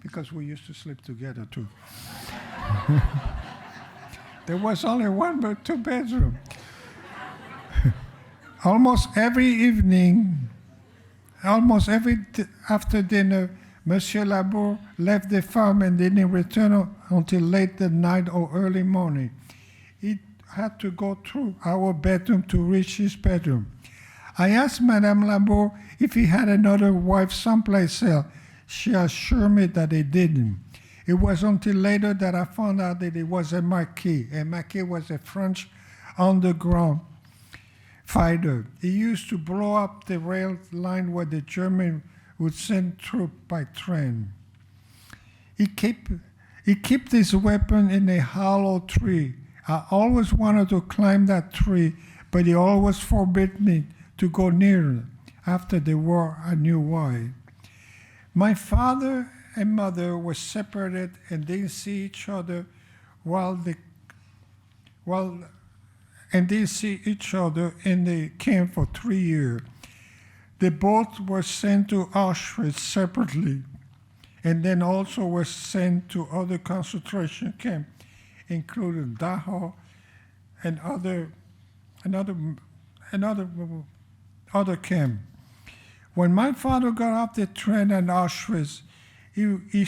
S3: because we used to sleep together too. There was only 2 bedrooms. Almost every evening, after dinner, Monsieur Labour left the farm and didn't return until late at night or early morning. He had to go through our bedroom to reach his bedroom. I asked Madame Labour if he had another wife someplace else. She assured me that he didn't. It was until later that I found out that he was a Marquis. A Marquis was a French underground fighter. He used to blow up the rail line where the German would send troops by train. He kept his weapon in a hollow tree. I always wanted to climb that tree, but he always forbid me to go near it. After the war, I knew why. My father and mother were separated and didn't see each other in the camp for 3 years. They both were sent to Auschwitz separately, and then also were sent to other concentration camps, including Dachau and other camp. When my father got off the train at Auschwitz, he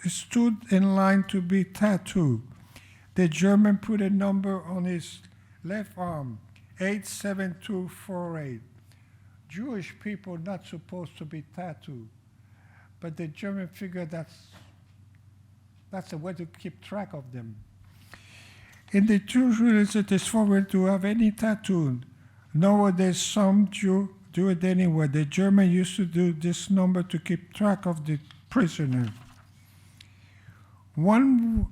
S3: stood in line to be tattooed. The German put a number on his left arm, 87248. Jewish people not supposed to be tattooed, but the German figured that's a way to keep track of them. In the Jewish religion, it is forbidden to have any tattoo. Nowadays, some Jews do it anyway. The German used to do this number to keep track of the prisoner. One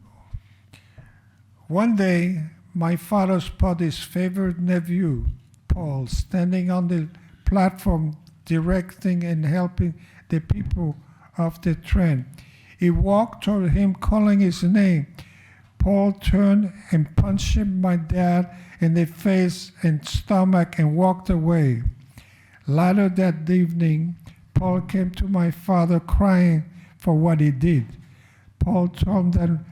S3: day, my father spotted his favorite nephew, Paul, standing on the platform directing and helping the people of the train. He walked toward him, calling his name. Paul turned and punched my dad in the face and stomach and walked away. Later that evening, Paul came to my father crying for what he did. Paul told him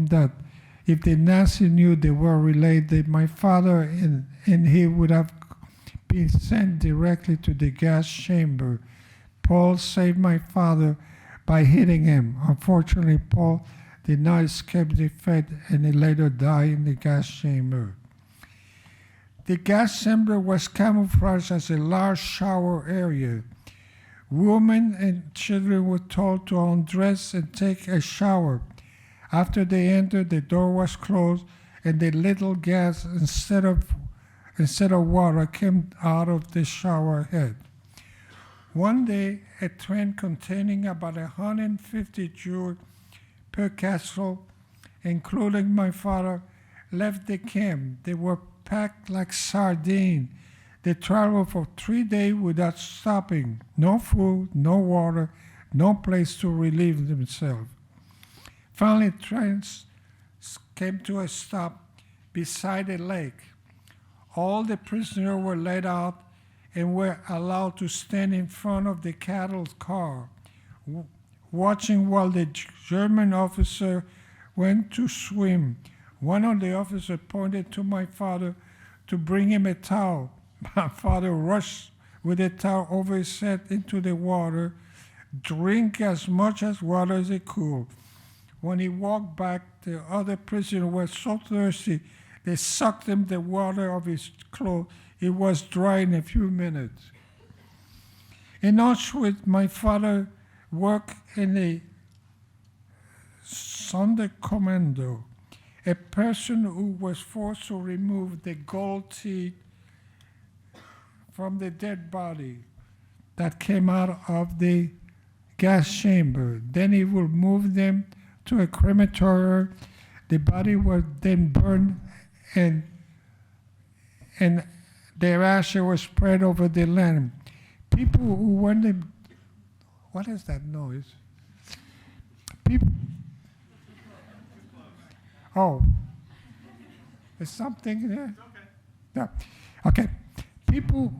S3: that if the Nazis knew they were related, my father and he would have been sent directly to the gas chamber. Paul saved my father by hitting him. Unfortunately, Paul did not escape the fate and he later died in the gas chamber. The gas chamber was camouflaged as a large shower area. Women and children were told to undress and take a shower. After they entered, the door was closed and the little gas instead of water came out of the shower head. One day, a train containing about 150 Jews per castle, including my father, left the camp. They were packed like sardines. They traveled for 3 days without stopping. No food, no water, no place to relieve themselves. Finally, trains came to a stop beside a lake. All the prisoners were let out and were allowed to stand in front of the cattle car, watching while the German officer went to swim. One of the officers pointed to my father to bring him a towel. My father rushed with a towel over his head into the water, drank as much as water as he could. When he walked back, the other prisoners were so thirsty, they sucked him the water of his clothes. It was dry in a few minutes. In Auschwitz, my father worked in a Sonderkommando, a person who was forced to remove the gold teeth from the dead body that came out of the gas chamber. Then he would move them to a crematorium. The body was then burned and their ashes were spread over the land. People who wanted, what is that noise? People, oh, there's something there? Yeah. Okay. People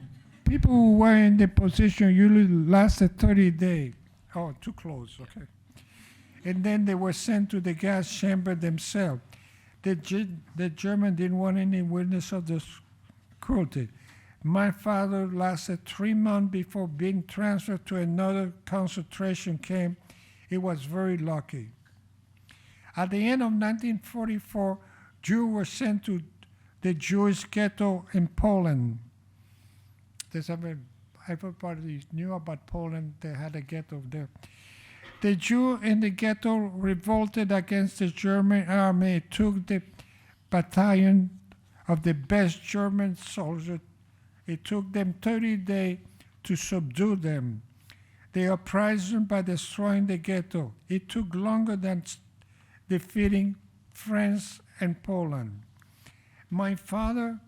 S3: who were in the position usually lasted 30 days. Oh, too close, okay. And then they were sent to the gas chamber themselves. The German didn't want any witness of this cruelty. My father lasted 3 months before being transferred to another concentration camp. He was very lucky. At the end of 1944, Jews were sent to the Jewish ghetto in Poland. Everybody knew about Poland. They had a ghetto there. The Jews in the ghetto revolted against the German army. It took the battalion of the best German soldiers. It took them 30 days to subdue them. They oppressed them by destroying the ghetto. It took longer than defeating France and Poland. My father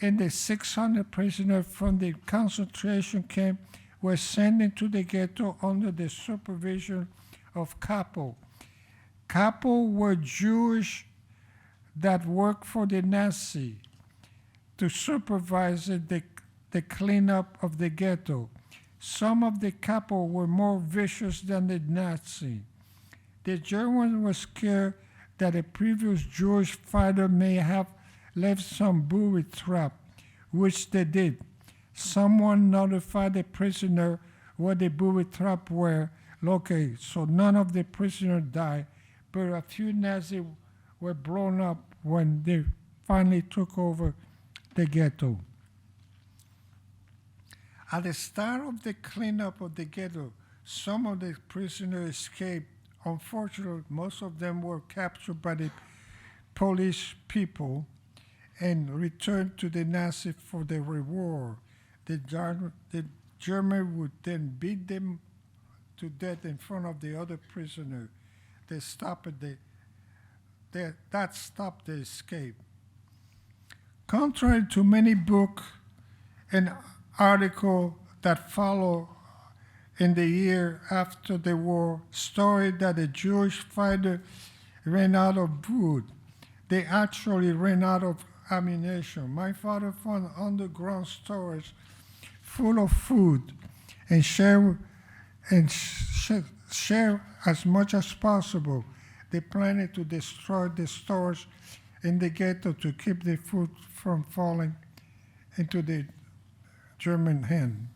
S3: and the 600 prisoners from the concentration camp were sent into the ghetto under the supervision of Kapo. Kapo were Jewish that worked for the Nazi to supervise the cleanup of the ghetto. Some of the Kapo were more vicious than the Nazi. The Germans were scared that a previous Jewish fighter may have left some booby trap, which they did. Someone notified the prisoner where the booby trap were located, so none of the prisoners died, but a few Nazis were blown up when they finally took over the ghetto. At the start of the cleanup of the ghetto, some of the prisoners escaped. Unfortunately, most of them were captured by the Polish people and returned to the Nazis for the reward. The Germans would then beat them to death in front of the other prisoners. That stopped the escape. Contrary to many books and articles that follow in the year after the war, story that a Jewish fighter ran out of food. They actually ran out of ammunition. My father found underground storage full of food and share as much as possible. They planned to destroy the stores in the ghetto to keep the food from falling into the German hand.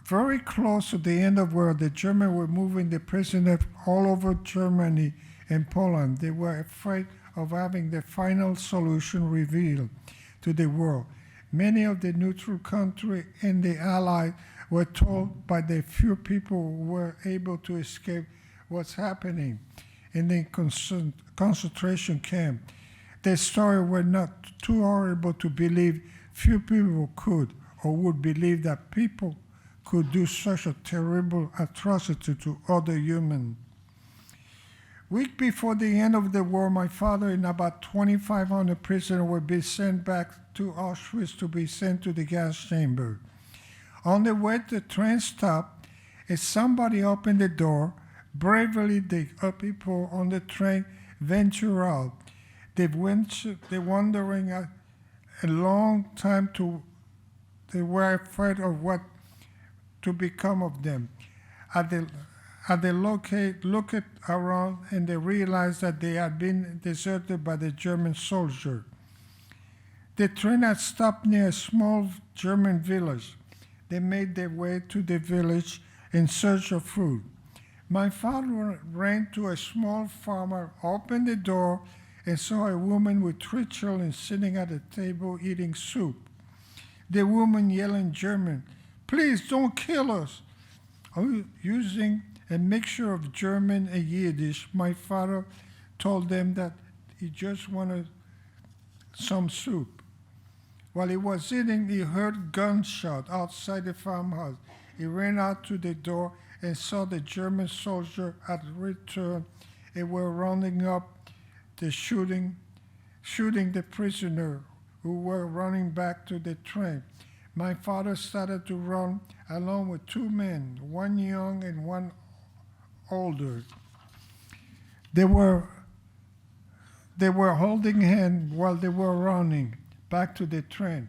S3: Very close to the end of the war, the Germans were moving the prisoners all over Germany and Poland. They were afraid of having the final solution revealed to the world. Many of the neutral countries and the Allies were told by the few people who were able to escape what's happening in the concentration camp. The story was not too horrible to believe. Few people could or would believe that people could do such a terrible atrocity to other humans. Week before the end of the war, my father and about 2,500 prisoners were being sent back to Auschwitz to be sent to the gas chamber. On the way, the train stopped, and somebody opened the door. Bravely, the people on the train ventured out. They wondering a long time they were afraid of what to become of them. They looked around and they realized that they had been deserted by the German soldier. The train had stopped near a small German village. They made their way to the village in search of food. My father ran to a small farmer, opened the door, and saw a woman with 3 children sitting at a table eating soup. The woman yelled in German, "Please don't kill us." Using a mixture of German and Yiddish, my father told them that he just wanted some soup. While he was eating, he heard gunshots outside the farmhouse. He ran out to the door and saw the German soldier had returned and were rounding up shooting the prisoner who were running back to the train. My father started to run along with 2 men, one young and one older. They were holding hands while they were running back to the train.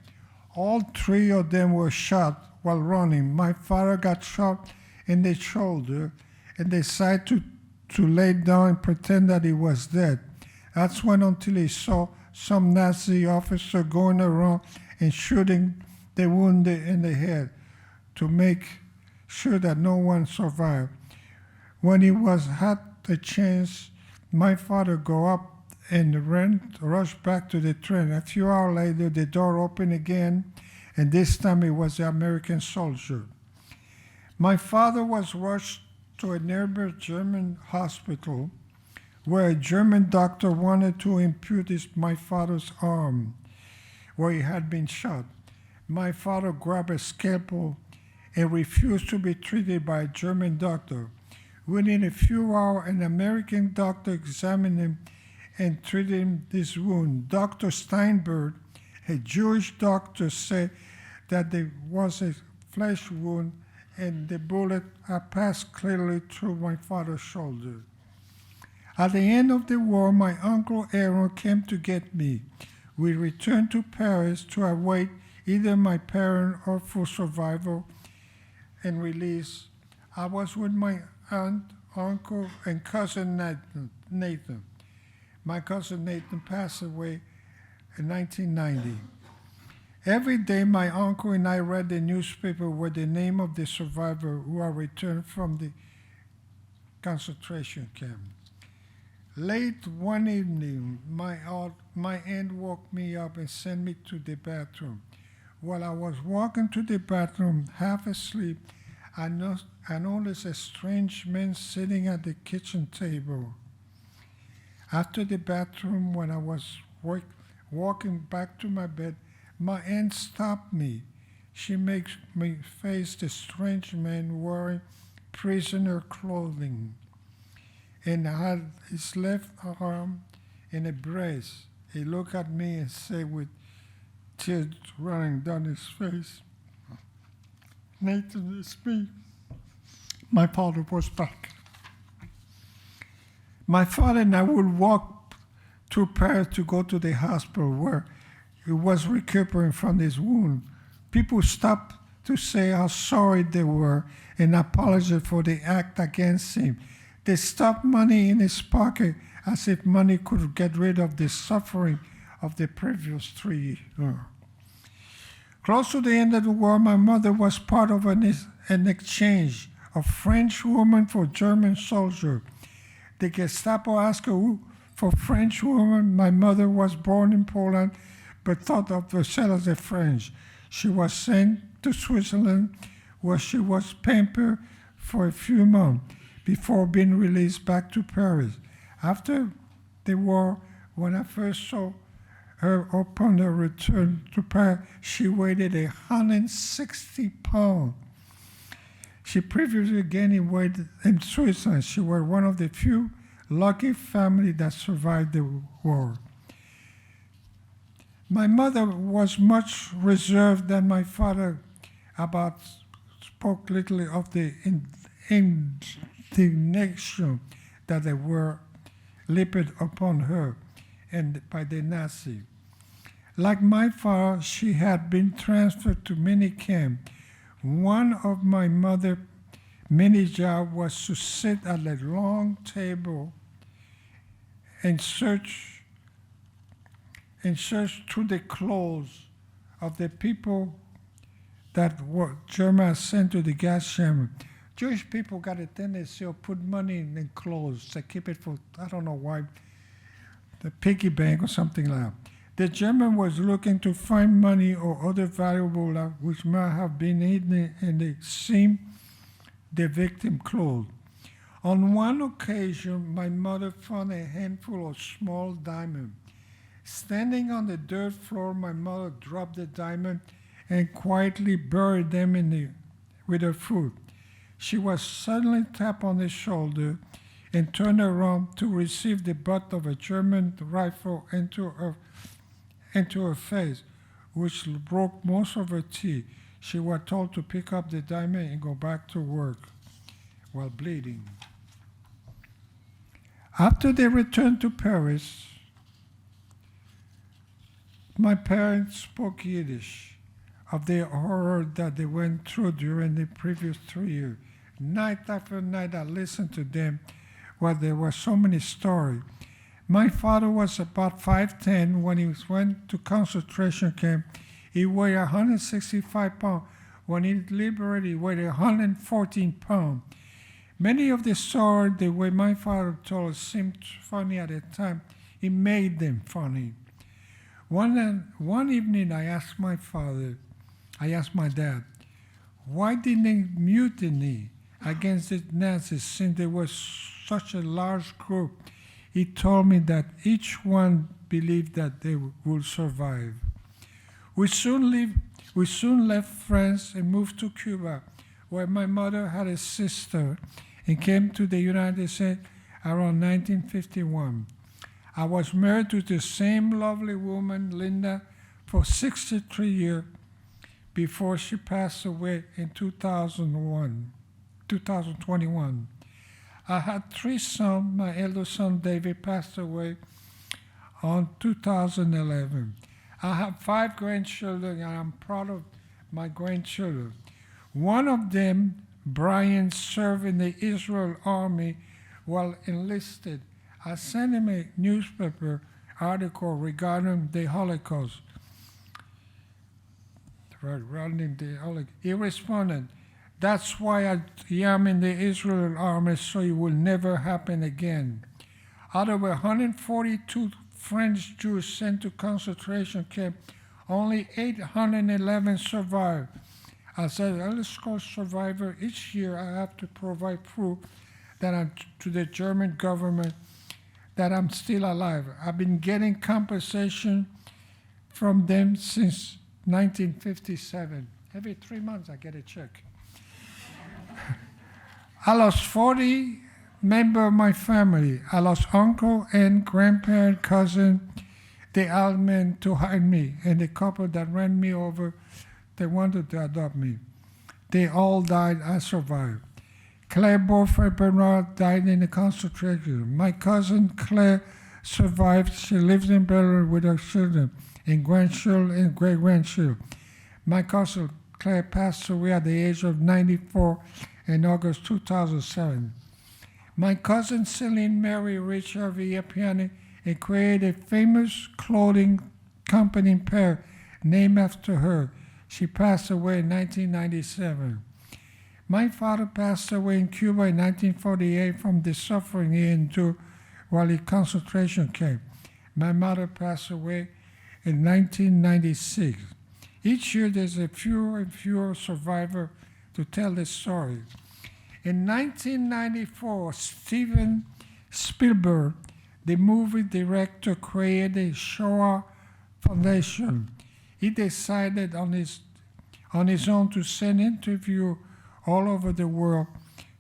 S3: All 3 of them were shot while running. My father got shot in the shoulder and decided to lay down and pretend that he was dead. That's when until he saw some Nazi officer going around and shooting the wounded in the head to make sure that no one survived. When he had the chance, my father go up and rushed back to the train. A few hours later, the door opened again, and this time it was the American soldier. My father was rushed to a nearby German hospital where a German doctor wanted to ampute my father's arm where he had been shot. My father grabbed a scalpel and refused to be treated by a German doctor. Within a few hours, an American doctor examined him and treated this wound. Dr. Steinberg, a Jewish doctor, said that there was a flesh wound and the bullet had passed clearly through my father's shoulder. At the end of the war, my uncle Aaron came to get me. We returned to Paris to await either my parent or full survival and release. I was with my aunt, uncle, and cousin Nathan. My cousin Nathan passed away in 1990. Every day, my uncle and I read the newspaper with the name of the survivor who had returned from the concentration camp. Late one evening, my aunt woke me up and sent me to the bathroom. While I was walking to the bathroom, half asleep, I noticed a strange man sitting at the kitchen table. After the bathroom, when I was walking back to my bed, my aunt stopped me. She makes me face the strange man wearing prisoner clothing and had his left arm in a brace. He looked at me and said with tears running down his face. Nathan, it's me. My father was back. My father and I would walk to Paris to go to the hospital where he was recuperating from his wound. People stopped to say how sorry they were and apologize for the act against him. They stuffed money in his pocket as if money could get rid of the suffering of the previous 3 years. Close to the end of the war, my mother was part of an exchange of French women for German soldiers. The Gestapo asked her for French women. My mother was born in Poland, but thought of herself as a French. She was sent to Switzerland, where she was pampered for a few months before being released back to Paris. After the war, when I first saw her upon her return to Paris, she weighed 160 pounds. She previously gained weight in Switzerland. She was one of the few lucky families that survived the war. My mother was much reserved than my father spoke little of the indignation that they were leaped upon her and by the Nazi. Like my father, she had been transferred to many camps. One of my mother's many jobs was to sit at a long table and search through the clothes of the people that were German sent to the gas chamber. Jewish people got a tendency to put money in the clothes to keep it for, I don't know why, the piggy bank or something like that. The German was looking to find money or other valuable which might have been hidden in the seam the victim clothes. On one occasion, my mother found a handful of small diamonds. Standing on the dirt floor, my mother dropped the diamond and quietly buried them with her foot. She was suddenly tapped on the shoulder and turned around to receive the butt of a German rifle into her face, which broke most of her teeth. She was told to pick up the diamond and go back to work while bleeding. After they returned to Paris, my parents spoke Yiddish of the horror that they went through during the previous 3 years. Night after night, I listened to them while there were so many stories. My father was about 5'10". When he went to concentration camp, he weighed 165 pounds. When he liberated, he weighed 114 pounds. Many of the stories, the way my father told us, seemed funny at the time. He made them funny. One evening, I asked my dad, why didn't they mutiny against the Nazis since there was such a large group? He told me that each one believed that they would survive. We soon left France and moved to Cuba, where my mother had a sister and came to the United States around 1951. I was married to the same lovely woman, Linda, for 63 years before she passed away in 2021. I had 3 sons. My eldest son, David, passed away on 2011. I have 5 grandchildren, and I'm proud of my grandchildren. One of them, Brian, served in the Israel army while enlisted. I sent him a newspaper article regarding the Holocaust. He responded, "That's why I am in the Israel army, so it will never happen again." Out of 142 French Jews sent to concentration camp, only 811 survived. As an Holocaust survivor, each year I have to provide proof that to the German government that I'm still alive. I've been getting compensation from them since 1957. Every 3 months I get a check. I lost 40 members of my family. I lost uncle and grandparent, cousin. they asked me to hire me, and the couple that ran me over, they wanted to adopt me. They all died. I survived. Claire's boyfriend Bernard died in the concentration. My cousin Claire survived. She lives in Belarus with her children and grandchildren and great-grandchildren. My cousin Claire passed away at the age of 94 in August 2007. My cousin Celine Mary Richard Villapiani and created a famous clothing company in Paris named after her. She passed away in 1997. My father passed away in Cuba in 1948 from the suffering he endured while in concentration camp. My mother passed away in 1996. Each year there's a fewer and fewer survivors to tell the story. In 1994, Steven Spielberg, the movie director, created a Shoah Foundation. He decided on his own to send interviews all over the world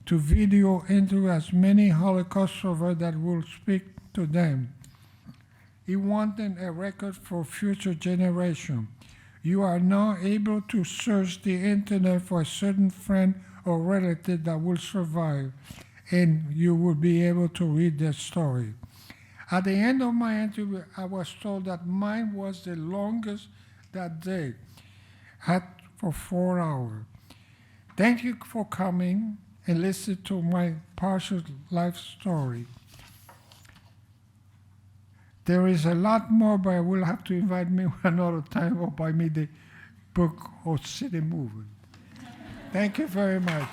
S3: to video interview as many Holocaust survivors that will speak to them. He wanted a record for future generations. You are now able to search the internet for a certain friend or relative that will survive, and you will be able to read their story. At the end of my interview, I was told that mine was the longest that day, for 4 hours. Thank you for coming and listening to my partial life story. There is a lot more, but I will have to invite me another time or buy me the book or see the movie. Thank you very much.